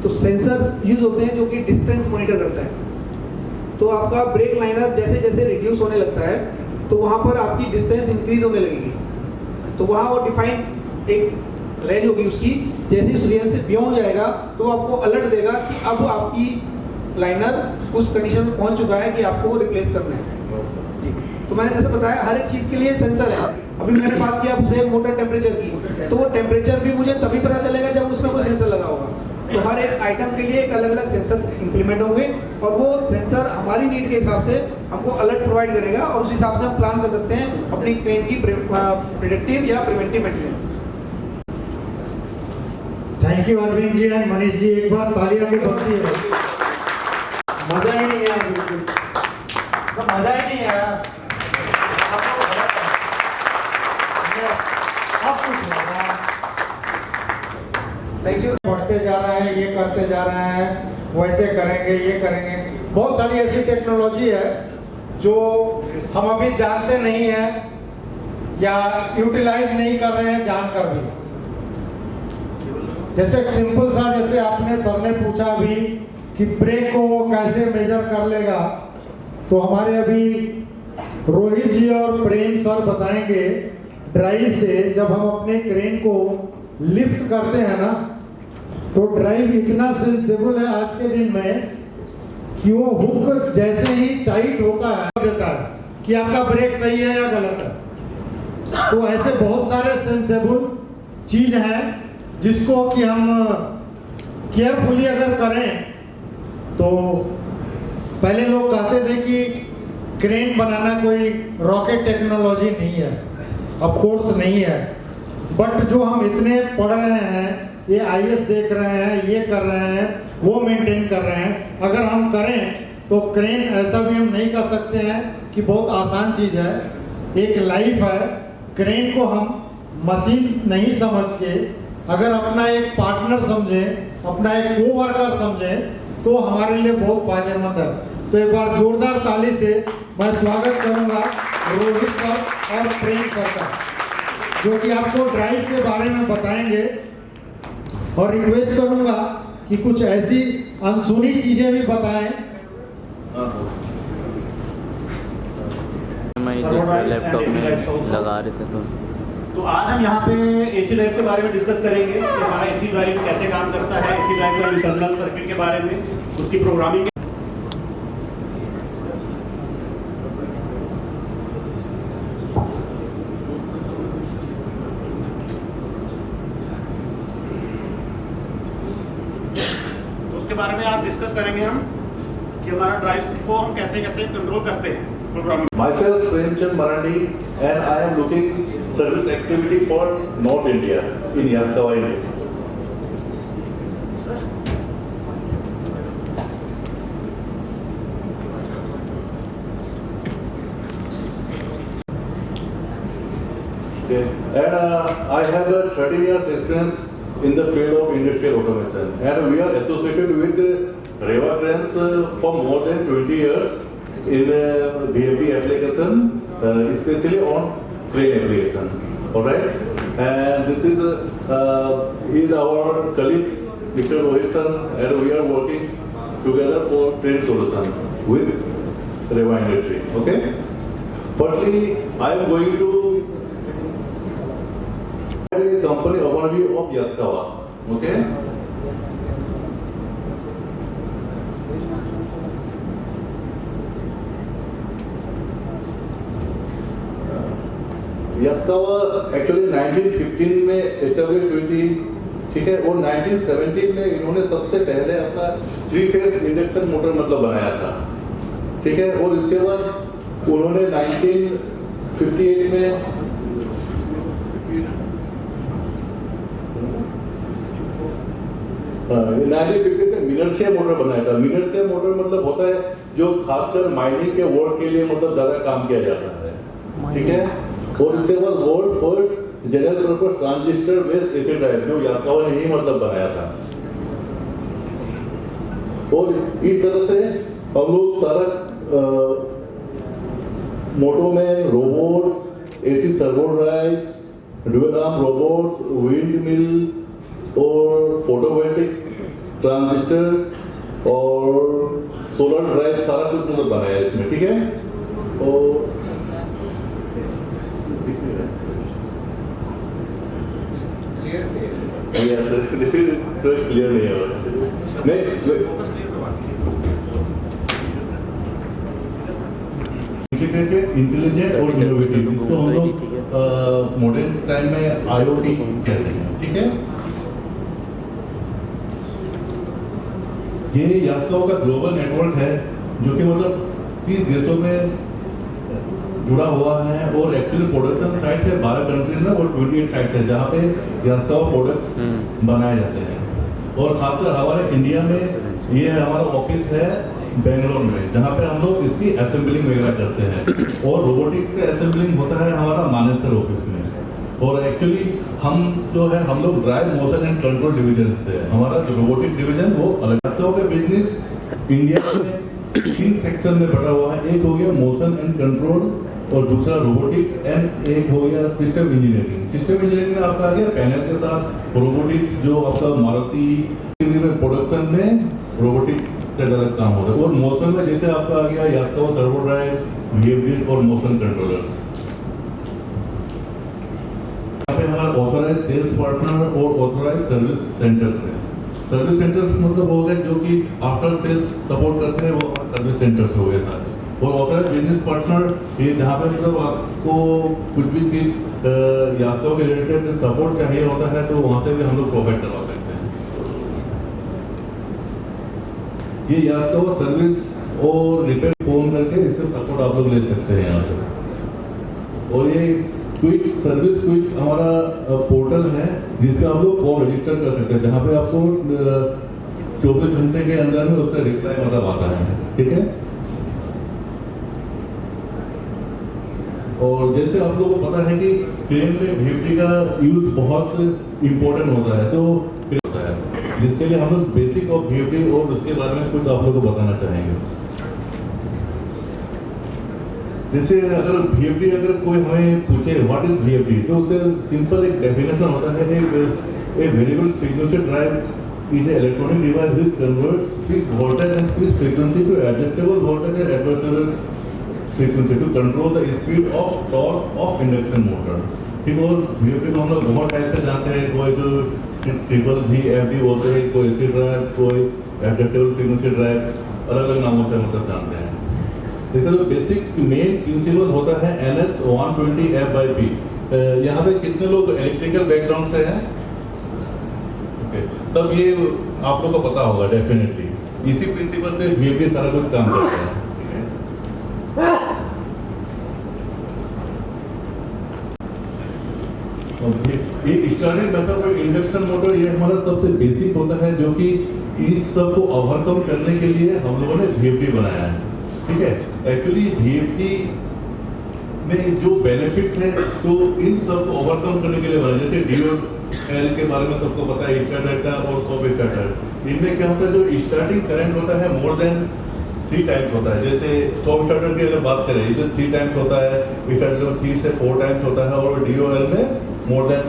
तो सेंसर्स यूज होते हैं जो कि डिस्टेंस मॉनिटर करता है। तो आपका ब्रेक लाइनर जैसे जैसे रिड्यूस होने लगता है तो वहाँ पर आपकी डिस्टेंस इंक्रीज होने लगेगी। तो वहाँ वो डिफाइंड एक रेंज होगी उसकी, जैसे उस रेंज से बियॉन्ड जाएगा तो आपको अलर्ट देगा कि अब आपकी लाइनर उस कंडीशन में पहुँच चुका है कि आपको वो रिप्लेस करना है। जी, तो मैंने जैसे बताया हर एक चीज़ के लिए सेंसर है। अभी मैंने बात किया आपसे मोटर टेम्परेचर की, तो वो टेम्परेचर भी मुझे तभी पता चलेगा जब उसमें कोई सेंसर लगा होगा। तो हर एक आइटम के लिए एक अलग अलग सेंसर इंप्लीमेंट होंगे और वो सेंसर हमारी नीड के हिसाब से हमको अलर्ट प्रोवाइड करेगा और उस हिसाब से हम प्लान कर सकते हैं अपनी क्रेन की प्रिडिक्टिव या preventive maintenance. Thank you Arvind ji and Manish ji, एक बार तालियां भी बनती है। मजा ही नहीं आया, बिल्कुल तो मजा ही नहीं आया। अब कुछ लगा, थैंक यू। बढ़ते जा रहे हैं, ये करते जा रहे हैं, वैसे करेंगे, ये करेंगे। बहुत सारी ऐसी टेक्नोलॉजी है जो हम अभी जानते नहीं हैं या यूटिलाइज नहीं कर रहे हैं जानकर भी। जैसे एक सिंपल सा, जैसे आपने सर ने पूछा अभी कि ब्रेक को वो कैसे मेजर कर लेगा, तो हमारे अभी रोहित जी और प्रेम सर बताएंगे ड्राइव से जब हम अपने क्रेन को लिफ्ट करते हैं ना, तो ड्राइव इतना सेंसिबल है आज के दिन में कि वो हुक जैसे ही टाइट होता है देता है कि आपका ब्रेक सही है या गलत है। तो ऐसे बहुत सारे सेंसिबल चीज हैं जिसको कि हम केयरफुली अगर करें, तो पहले लोग कहते थे कि क्रेन बनाना कोई रॉकेट टेक्नोलॉजी नहीं है, ऑफ कोर्स नहीं है, बट जो हम इतने पढ़ रहे हैं, ये IAS देख रहे हैं, ये कर रहे हैं, वो मेंटेन कर रहे हैं, अगर हम करें तो क्रेन ऐसा भी हम नहीं कर सकते हैं कि बहुत आसान चीज़ है, एक लाइफ है। क्रेन को हम मशीन नहीं समझ के अगर अपना एक पार्टनर समझें, अपना एक कोवर्कर समझें, तो हमारे लिए बहुत फायदेमंद है। तो एक बार जोरदार ताली से मैं स्वागत करूंगा रोहित सर और प्रेम सर का, जो कि आपको ड्राइव के बारे में बताएंगे। और रिक्वेस्ट करूंगा कि कुछ ऐसी अनसुनी चीजें भी बताएं। मैं लैपटॉप में लगा रहे थे तो आज हम यहाँ पे AC ड्राइव के बारे में डिस्कस करेंगे कि हमारा AC ड्राइव कैसे काम करता है, AC ड्राइव का इंटरनल सर्किट के बारे में, उसकी प्रोग्रामिंग। उसके बारे में आज डिस्कस करेंगे हम कि हमारा ड्राइव को हम कैसे कैसे कंट्रोल करते हैं programming. Myself, Premchand Marandi, and I am looking service activity for North India in Yaskawa, India. Okay. And I have a 30 years experience in the field of industrial automation, and we are associated with Reva Cranes for more than 20 years in DFD application, especially on crane application. All right, and this is our colleague Mr. Rohit, and we are working together for train solution with Reva Industry. Okay. Firstly, I am going to a company overview of Yaskawa. Okay. Yaskawa actually 1915 में establish हुई थी, ठीक है, और 1917 में इन्होंने सबसे पहले अपना 3 फेज इंडक्शन मोटर मतलब बनाया था, ठीक है, और इसके बाद उन्होंने 1958 में मिनर्शिया मोटर बनाया था। मिनर्शिया मोटर मतलब होता है जो खासकर माइनिंग के वर्क के लिए मतलब ज्यादा काम किया जाता है, ठीक है। और इसके बाद world first general purpose transistor based AC drive जो यास्कावा ने ही मतलब बनाया था। और इस तरह से हम लोग सारा Motoman robots, AC servo drives, dual arm robots, wind mill और फोटोवोल्टिक ट्रांजिस्टर और सोलर ड्राइव सारा कुछ मतलब बनाया है इसमें, ठीक है। और क्लियर नहीं है इंटेलिजेंट और इनोवेटिव, इसको हम लोग मॉडर्न टाइम में IoT कहते हैं, ठीक है। ये यास्कावा का ग्लोबल नेटवर्क है जो कि मतलब 30 देशों में जुड़ा हुआ है और एक्चुअली प्रोडक्शन साइट है 12 कंट्रीज में और 28 साइट है जहाँ पे यास्कावा प्रोडक्ट्स बनाए जाते हैं। और खासकर हमारे इंडिया में ये हमारा ऑफिस है बेंगलोर में, जहाँ पे हम लोग इसकी असेंबलिंग वगैरह करते हैं। और रोबोटिक्स का असेंबलिंग होता है हमारा मानेसर ऑफिस में। और एक्चुअली हम जो है हम लोग drive motion and control division से है, हमारा जो रोबोटिक डिवीजन वो अलग। यास्कावा का बिजनेस इंडिया में 3 सेक्शन में बटा हुआ है। एक हो गया मोशन एंड कंट्रोल और दूसरा रोबोटिक्स एंड एक हो गया सिस्टम इंजीनियरिंग। सिस्टम इंजीनियरिंग में आपका आ गया पैनल के साथ रोबोटिक्स जो आपका मारुति में प्रोडक्शन में रोबोटिक्स का अलग काम होता है। और मोशन में जैसे आपका आ गया यास्कावा सर्वो ड्राइव, VFD और मोशन कंट्रोलर्स। यहाँ पे हमारा ऑथराइज सेल्स पार्टनर और ऑथराइज सर्विस सेंटर्स है। सर्विस सेंटर्स मतलब हो गए जो कि आफ्टर सेल्स सपोर्ट करते हैं, वो सर्विस सेंटर्स हो गए सारे। और ऑथराइज बिजनेस पार्टनर ये जहाँ पे मतलब आपको कुछ भी चीज यास्कावा के रिलेटेड सपोर्ट चाहिए होता है तो वहाँ से भी हम लोग प्रोवाइड करवा सकते हैं। ये यास्कावा सर्विस और रिपेयर फोन करके इसका सपोर्ट आप लोग ले सकते हैं यहाँ से। और ये क्विक सर्विस क्विक हमारा पोर्टल है जिसका आप लोग कॉल रजिस्टर कर सकते हैं, जहाँ पे आपको 24 घंटे के अंदर में उसका रिप्लाई मतलब आता है, ठीक है। और जैसे आप लोगों को पता है कि ट्रेन में VFD का यूज बहुत इम्पोर्टेंट होता है, तो होता है जिसके लिए हम लोग बेसिक ऑफ VFD और उसके बारे में कुछ आप लोगों को बताना चाहेंगे। जैसे अगर VFD अगर कोई हमें पूछे व्हाट इज VFD तो उसका सिंपल एक डेफिनेशन होता है, a variable frequency drive is electronic device which converts fixed voltage and fixed frequency to adjustable voltage and adjustable frequency to control the speed of torque of induction motor, ठीक। और VFD को हम लोग बहुत type से जानते हैं, कोई तो ट्रिपल VFD होते हैं, कोई AC ड्राइव, कोई एडजस्टेबल फ्रीक्वेंसी ड्राइव, अलग अलग नामों से मतलब जानते हैं। इसका जो बेसिक मेन प्रिंसिपल होता है NS 120F/P। यहाँ पे कितने लोग इलेक्ट्रिकल बैकग्राउंड से हैं? ओके, तब ये आप लोगों को पता होगा डेफिनेटली। इसी प्रिंसिपल पे VFD सारा कुछ काम करता है। एक स्टार्टिंग मेथड और इंडक्शन मोटर ये हमारा सबसे बेसिक होता है जो कि इस सब को ओवरकम करने के लिए हम लोगों ने VFD बनाया है, ठीक है। एक्चुअली VFD में जो बेनिफिट्स हैं तो इन सब को ओवरकम करने के लिए बनाया। जैसे DOL के बारे में सबको पता है, स्टार्टर और स्टॉप स्टार्टर। इनमें क्या होता है जो स्टार्टिंग करंट होता है मोर देन 3 टाइम्स होता है। जैसे स्टॉप स्टार्टर की अगर बात करें तो 3 टाइम्स होता है, स्टार्टर में 3 से 4 टाइम्स होता है और DOL में मोर देन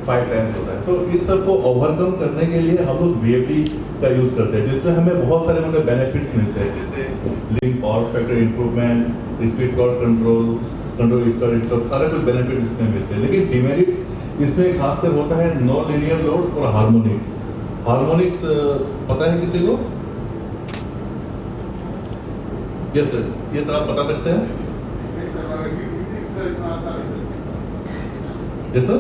5 टाइम्स होता है। तो इन सब को ओवरकम करने के लिए हम लोग VFD का यूज करते हैं, जिसमें हमें बहुत सारे मतलब बेनिफिट्स मिलते हैं, जैसे link power factor improvement, speed cord control, सारे कुछ बेनिफिट इसमें मिलते हैं। लेकिन डिमेरिट्स इसमें खासकर होता है नॉन लीनियर लोड और हार्मोनिक्स। हार्मोनिक्स पता है किसी को? यस सर, ये सर आप बता सकते हैं? Yes sir.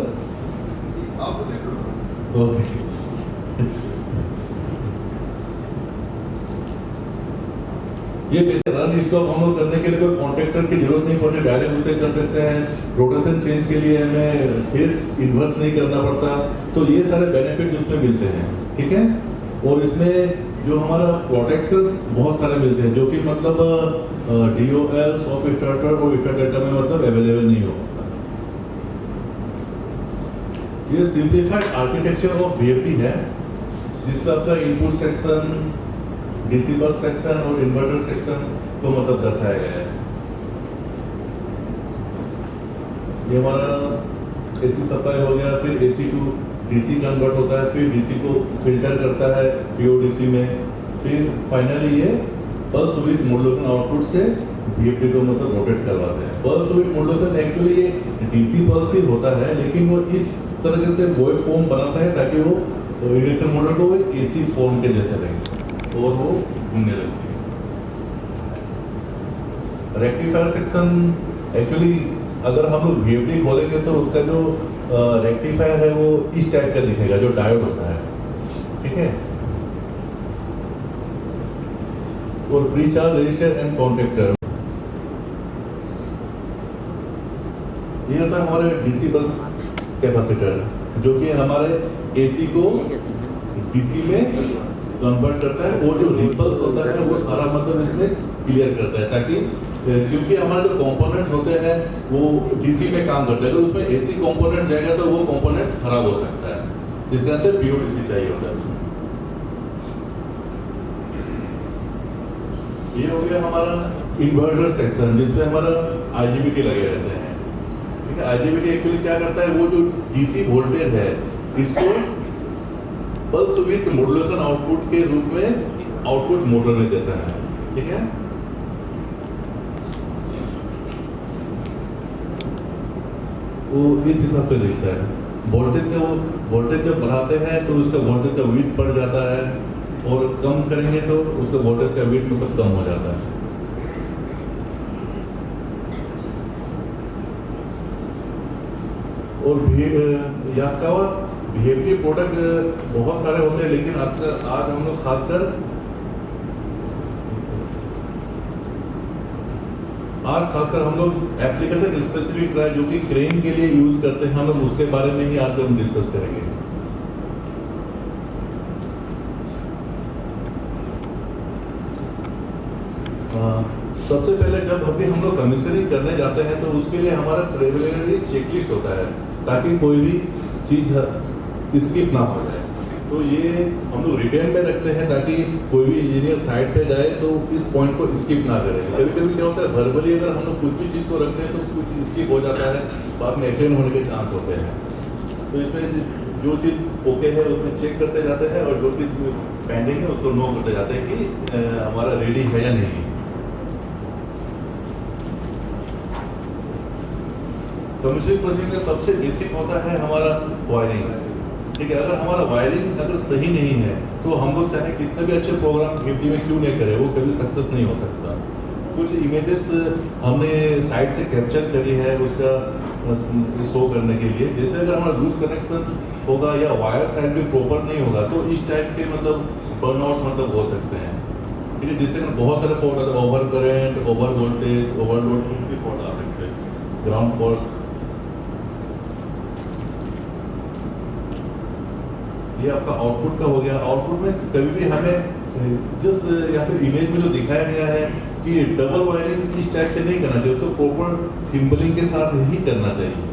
ओके, ये रन स्टॉप हम लोग करने के लिए कोई कॉन्ट्रैक्टर की जरूरत नहीं पड़ती, डायरेक्ट उसे कर सकते हैं। रोटेशन चेंज के लिए हमें फेस इन्वर्स नहीं करना पड़ता। तो ये सारे बेनिफिट उसमें मिलते हैं, ठीक है। और इसमें जो हमारा प्रोटेक्शंस बहुत सारे मिलते हैं जो कि मतलब DOL, सॉफ्ट स्टार्टर और स्टार्टर में मतलब अवेलेबल नहीं हो पाता। ये सिंप्लीफाइड आर्किटेक्चर ऑफ VFD है, जिसमें आपका इनपुट सेक्शन, DC बस सेक्शन और इन्वर्टर सेक्शन को मतलब दर्शाया गया है। ये हमारा AC सप्लाई हो गया, फिर AC टू DC कन्वर्ट होता है, फिर DC को फिल्टर करता है PODC में, फिर फाइनली ये पल्स विद मॉड्यूलेशन आउटपुट से VFD को मतलब रोटेट करवाते हैं। पल्स विद मॉड्यूलेशन एक्चुअली ये DC पल्स ही होता है, लेकिन वो इस तरह से वॉइस फॉर्म बनाता है ताकि वो इंडक्शन मोटर को AC फॉर्म के जैसे लगे और वो घूमने लगती है। रेक्टिफायर सेक्शन एक्चुअली अगर हम लोग VFD खोलेंगे तो उसका जो रेक्टिफायर है वो इस टाइप का दिखेगा, जो डायोड होता है, ठीक है। और प्रीचार्ज रजिस्टर एंड कॉन्टेक्टर, ये होता है हमारे DC बस कैपेसिटर, जो कि हमारे AC को DC में कन्वर्ट करता है, और जो रिपल्स होता है वो सारा मतलब इसमें क्लियर करता है, ताकि क्योंकि हमारे जो कंपोनेंट्स होते हैं वो DC में काम करते हैं, तो उसमें AC कंपोनेंट जाएगा तो वो कंपोनेंट्स खराब हो सकता है, जिस तरह से PODC चाहिए होता है। ये हो गया हमारा इन्वर्टर सेक्शन, जिसमें हमारा IGBT लगे रहते हैं, ठीक है। IGBT एक्चुअली क्या करता है, वो जो DC वोल्टेज है इसको पल्स विद मॉड्यूलेशन आउटपुट के रूप में आउटपुट मोटर में देता है, ठीक है। वो इस हिसाब से देखता है वोल्टेज जब बढ़ाते हैं तो उसका वोल्टेज का वेट बढ़ जाता है, और कम करेंगे तो उसका वोल्टेज का वेट मतलब कम हो जाता है। और यास्कावा VFD प्रोडक्ट बहुत सारे होते हैं, लेकिन आज हम लोग खासकर हम लोग एप्लीकेशन स्पेसिफिक ड्राइव जो कि क्रेन के लिए यूज करते हैं, हम लोग उसके बारे में ही आज हम डिस्कस करेंगे। सबसे पहले जब अभी हम लोग कमीशनिंग करने जाते हैं तो उसके लिए हमारा प्रिलिमिनरी चेकलिस्ट होता है, ताकि कोई भी चीज स्किप ना हो जाए। तो ये हम लोग रिटेन में रखते हैं ताकि कोई भी इंजीनियर साइट पे जाए तो इस पॉइंट को स्किप ना करे। कभी कभी क्या होता है, वर्बली अगर हम लोग कुछ भी चीज़ को रखते हैं तो कुछ स्किप हो जाता है, बाद में एक्सीडेंट होने के चांस होते हैं। तो इसमें जो चीज़ ओके है उसमें चेक करते जाते हैं, और जो चीज़ पेंडिंग है उसको नो करते जाते हैं कि हमारा रेडी है या नहीं। कमीशनिंग प्रोसीजर में सबसे बेसिक होता है हमारा वायरिंग, ठीक है। अगर हमारा वायरिंग अगर सही नहीं है तो हम लोग चाहे कितने भी अच्छे प्रोग्राम VFD में क्यों नहीं करें, वो कभी सक्सेस नहीं हो सकता। कुछ इमेजेस हमने साइट से कैप्चर करी है उसका शो करने के लिए। जैसे अगर हमारा लूज कनेक्शन होगा या वायर साइड भी प्रॉपर नहीं होगा तो इस टाइप के मतलब बर्नआउट मतलब हो सकते हैं, ठीक है। जिससे बहुत सारे फॉल्ट आते हैं, over current, over voltage, overload, कुछ भी फॉल्ट आ सकते हैं, ग्राउंड फॉल्ट। ये आपका आउटपुट का हो गया। आउटपुट में कभी भी हमें जिस या फिर इमेज में जो दिखाया गया है कि डबल वायरिंग इस टाइप से नहीं करना चाहिए, उसको प्रॉपर थिम्बलिंग के साथ ही करना चाहिए,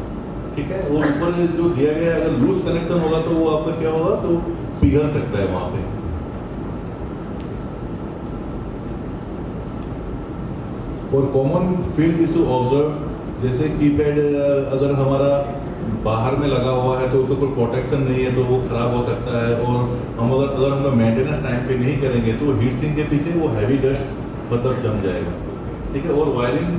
ठीक है। और ऊपर जो दिया गया है अगर लूज कनेक्शन होगा तो वो आपका क्या होगा, तो पिघल सकता है वहां पे। और कॉमन फील्ड इशू ऑब्जर्व, जैसे कीपैड अगर हमारा बाहर में लगा हुआ है तो उसको कोई प्रोटेक्शन नहीं है तो वो खराब हो सकता है। और हम अगर हम मेंटेनेंस टाइम पे नहीं करेंगे तो हीट सिंक के पीछे वो हैवी डस्ट मतलब जम जाएगा, ठीक है। और वायरिंग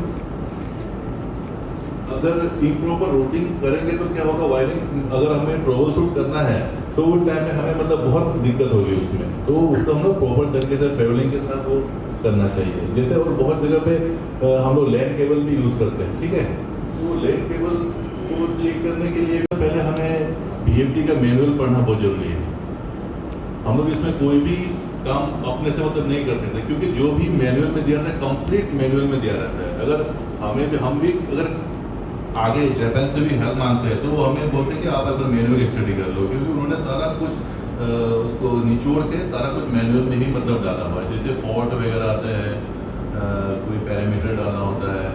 अगर इम्प्रॉपर रूटिंग करेंगे तो क्या होगा, वायरिंग अगर हमें ट्रबल शूट करना है तो उस टाइम में हमें मतलब बहुत दिक्कत होगी उसमें, तो उसको हम लोग प्रॉपर तरीके से ट्रेवलिंग के साथ वो करना चाहिए। जैसे और बहुत जगह पे हम लोग लैन केबल भी यूज़ करते हैं, ठीक है। तो लैन केबल को चेक करने के लिए पहले हमें VFD का मैनुअल पढ़ना बहुत जरूरी है। हम लोग इसमें कोई भी काम अपने से मतलब नहीं कर सकते, क्योंकि जो भी मैनुअल में दिया रहता है कंप्लीट मैनुअल में दिया रहता है। अगर हम भी अगर आगे जापान से भी हेल्प मांगते हैं तो वो हमें बोलते हैं कि आप अगर मैनुअल स्टडी कर लो, क्योंकि उन्होंने सारा कुछ उसको निचोड़ के सारा कुछ मैनुअल में ही मतलब डाला हुआ है। जैसे फॉल्ट वगैरह आता है, कोई पैरामीटर डालना होता है,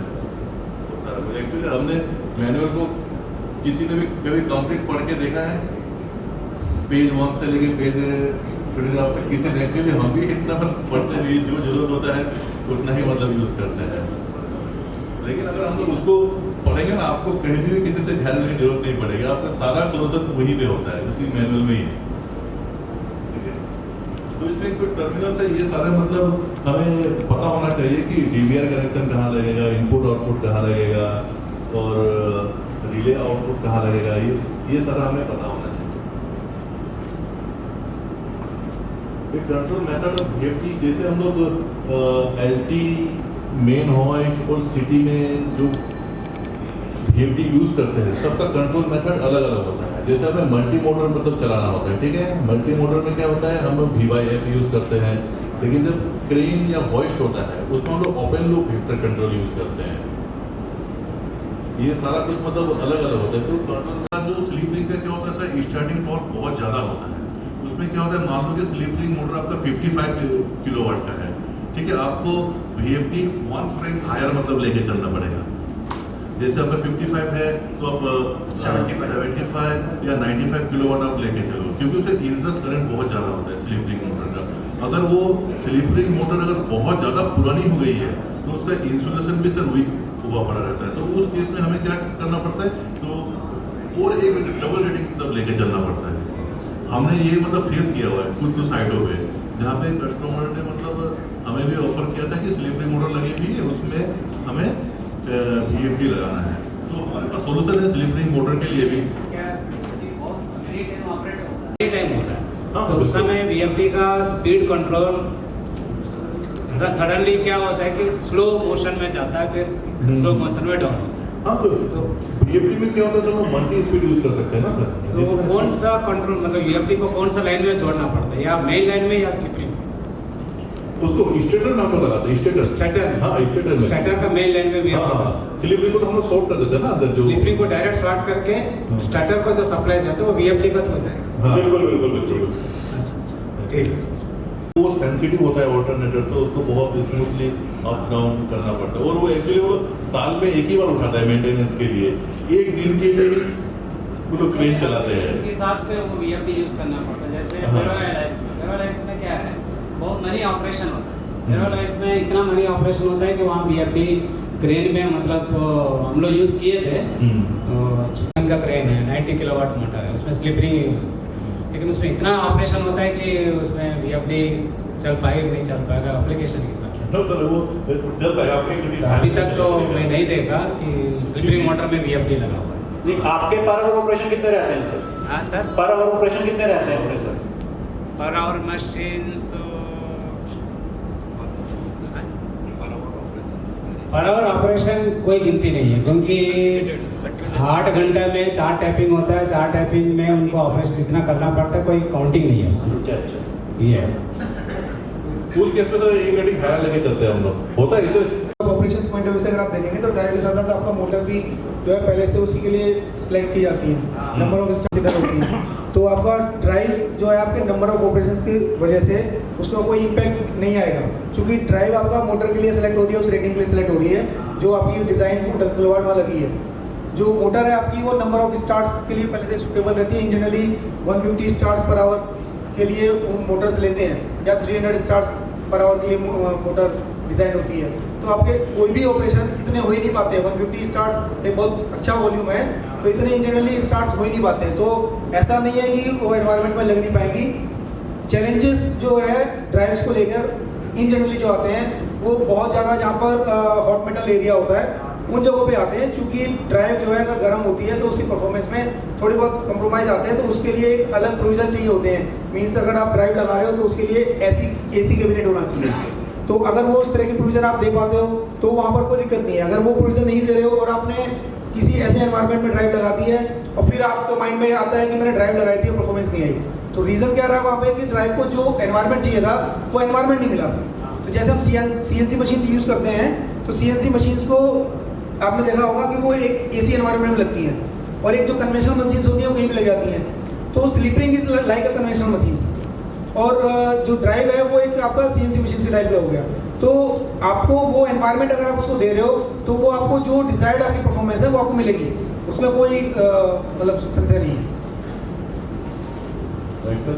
एक्चुअली हमने मैनुअल को किसी ने भी कभी कंप्लीट पढ़ के देखा है पेज 1 से लेके पेज 20 तक किसी ने एक्चुअली हम भी इतना पढ़ते नहीं, जो जरूरत होता है उतना ही मतलब यूज करते हैं। लेकिन अगर हम लोग उसको पढ़ेंगे ना, आपको कहीं भी किसी से ध्यान देने की जरूरत नहीं पड़ेगी, आपका सारा सोल्यूशन वहीं पे होता है, उसी मैनुअल में ही। ठीक है, तो इसमें कुछ टर्मिनल है, ये सारे मतलब हमें पता होना चाहिए कि DVR कनेक्शन कहाँ लगेगा, इनपुट आउटपुट कहाँ लगेगा और रिले आउटपुट कहाँ लगेगा, ये सारा हमें पता होना चाहिए। कंट्रोल मेथड ऑफ VFD, जैसे हम लोग LT मेन हॉइट और सिटी में जो VFD यूज करते हैं, सबका कंट्रोल मेथड अलग अलग होता है। जैसे हमें मल्टी मोटर मतलब चलाना होता है, ठीक है, मल्टी मोटर में क्या होता है, हम लोग VYF यूज करते हैं। लेकिन जब क्रेन या होइस्ट होता है उसमें हम लोग open loop vector control use करते हैं। ये सारा कुछ मतलब अलग अलग होता है। तो कंट्रोल का जो स्लीप रिंग का क्या होता है सर, स्टार्टिंग टॉर्क बहुत ज़्यादा होता है। उसमें क्या होता है, मान लो कि स्लीप रिंग मोटर आपका 55 किलोवाट का है, ठीक है, आपको VFD 1 फ्रेम हायर मतलब लेके चलना पड़ेगा। जैसे आपका 55 है तो आप 75 या 95 किलोवाट आप लेके चलो, क्योंकि उससे इंटरेस्ट करंट बहुत ज़्यादा होता है स्लीप रिंग मोटर का। अगर वो स्लीप रिंग मोटर अगर बहुत ज़्यादा पुरानी हो गई है तो उसका इंसुलेशन भी सर वीक हुआ पड़ा रहता है। तो उस केस में हमें क्या करना पड़ता है, तो और एक डबल रेटिंग मतलब लेके चलना पड़ता है। हमने ये मतलब फेस किया हुआ है कुछ साइडों पे, जहाँ पे कस्टमर ने मतलब हमें भी ऑफर किया था कि स्लीप रिंग मोटर लगी हुई है, उसमें हमें VFD लगाना है। तो हमारे पास सोल्यूशन है स्लीप रिंग मोटर के लिए भी। टाइम होता है तो उस समय VFD का स्पीड कंट्रोल सडनली क्या होता है कि स्लो मोशन में जाता है, फिर स्लो मोशन में डाउन। हाँ, तो VFD में क्या होता है, तो मल्टी स्पीड यूज कर सकते हैं ना सर। तो कौन सा कंट्रोल मतलब VFD को कौन सा लाइन में जोड़ना पड़ता है, या मेन लाइन में या स्लीप रिंग? उसको स्टेटर नाम का लगाते हैं, स्टेटर। स्टार्टर, हाँ स्टेटर में, स्टार्टर का मेन लाइन में भी स्लीप रिंग को तो हम लोग शॉर्ट कर देते हैं ना अंदर, जो स्लीप रिंग को डायरेक्ट शॉर्ट करके स्टार्टर को जो सप्लाई जाता है वो VFD का हो जाएगा। बिल्कुल बिल्कुल बिल्कुल। अच्छा ठीक है। वो सेंसिटिव होता है ऑल्टरनेटर, तो उसको बहुत स्मूथली अप डाउन करना पड़ता है। और वो एक्चुअली वो साल में एक ही बार उठाता है मेंटेनेंस के लिए, एक दिन के लिए वो लोग क्रेन चलाते हैं। इसके हिसाब से वो VFD यूज करना पड़ता है। जैसे फेरोलाइज में क्या है, बहुत मनी ऑपरेशन होता है। फेरोलाइज में इतना मनी ऑपरेशन होता है कि वहाँ VFD क्रेन में मतलब हम लोग यूज़ किए थे, का क्रेन है 90 किलोवाट मोटर है, उसमें स्लीप रिंग, लेकिन उसमें इतना ऑपरेशन होता है कि उसमें VFD चल पाएगा नहीं चल पाएगा एप्लीकेशन के हिसाब से। वो चलता है अभी तक तो मैं नहीं देखा कि स्लीप रिंग मोटर में VFD लगा हुआ है। नहीं, आपके पर आवर ऑपरेशन कितने रहते हैं सर? हाँ सर, पर आवर ऑपरेशन कितने रहते हैं अपने sir? Per hour machine per hour operation कोई गिनती नहीं है, क्योंकि 8 घंटे में 4 टैपिंग होता है, 4 टैपिंग में उनको ऑपरेशन इतना करना पड़ता है, कोई काउंटिंग नहीं है उसमें। अच्छा ये है उस केस में तो एक रेटिंग हायर लेके चलते हैं हम लोग, होता है इसे ऑपरेशन पॉइंट ऑफ व्यू से अगर आप देखेंगे तो ड्राइव के साथ साथ आपका मोटर भी जो है पहले से उसी के लिए सिलेक्ट की जाती है, नंबर ऑफ स्टेप होती है। तो आपका ड्राइव जो है आपके नंबर ऑफ ऑपरेशंस की वजह से उसका कोई इम्पैक्ट नहीं आएगा, क्योंकि ड्राइव आपका मोटर के लिए सिलेक्ट हो रही है, उस रेटिंग के लिए सिलेक्ट हो रही है जो आपकी डिज़ाइन मोटर किलोवाट में लगी है। जो मोटर है आपकी वो नंबर ऑफ स्टार्ट्स के लिए पहले से सुटेबल रहती है। जनरली 150 स्टार्ट्स पर आवर के लिए वो मोटर्स लेते हैं, या 300 स्टार्ट्स पर आवर के लिए मोटर डिज़ाइन होती है। तो आपके कोई भी ऑपरेशन इतने हो ही नहीं पाते। 150 स्टार्ट्स एक बहुत अच्छा वॉल्यूम है, तो इतने जनरली स्टार्ट्स हो ही नहीं पाते। तो ऐसा नहीं है कि वो एनवायरनमेंट में लग नहीं पाएंगी। चैलेंजेस जो है ड्राइव्स को लेकर इन जनरली जो आते हैं वो बहुत ज़्यादा जहाँ पर हॉट मेटल एरिया होता है उन जगहों पे आते हैं, क्योंकि ड्राइव जो है अगर गर्म होती है तो उसकी परफॉर्मेंस में थोड़ी बहुत कंप्रोमाइज़ आते हैं। तो उसके लिए एक अलग प्रोविजन चाहिए होते हैं। मीन्स अगर आप ड्राइव लगा रहे हो तो उसके लिए AC कैबिनेट होना चाहिए। तो अगर वो उस तरह की प्रोविजन आप दे पाते हो तो वहाँ पर कोई दिक्कत नहीं है। अगर वो प्रोविजन नहीं दे रहे हो और आपने किसी ऐसे एनवायरनमेंट में ड्राइव लगा दी है और फिर आपके माइंड में आता है कि मैंने ड्राइव लगाई थी और परफॉर्मेंस नहीं आई, तो रीज़न क्या रहा वहाँ पे कि ड्राइव को जो एनवायरनमेंट चाहिए था वो एनवायरनमेंट नहीं मिला। तो जैसे हम CNC मशीन यूज़ करते हैं तो CNC मशीन्स को आपने देखा होगा कि वो एक AC एनवायरनमेंट में लगती हैं और एक जो कन्वेंशनल मशीन्स होती हैं वो कहीं भी लग जाती हैं। तो sleep ring is like a conventional machines, और जो ड्राइव है वो एक आपका CNC मशीन के टाइप का हो गया। तो आपको वो एनवायरनमेंट अगर आप उसको दे रहे हो तो वो आपको जो डिजायर्ड आपकी परफॉर्मेंस है वो आपको मिलेगी। उसमें कोई मतलब संशय नहीं है। Right, sir?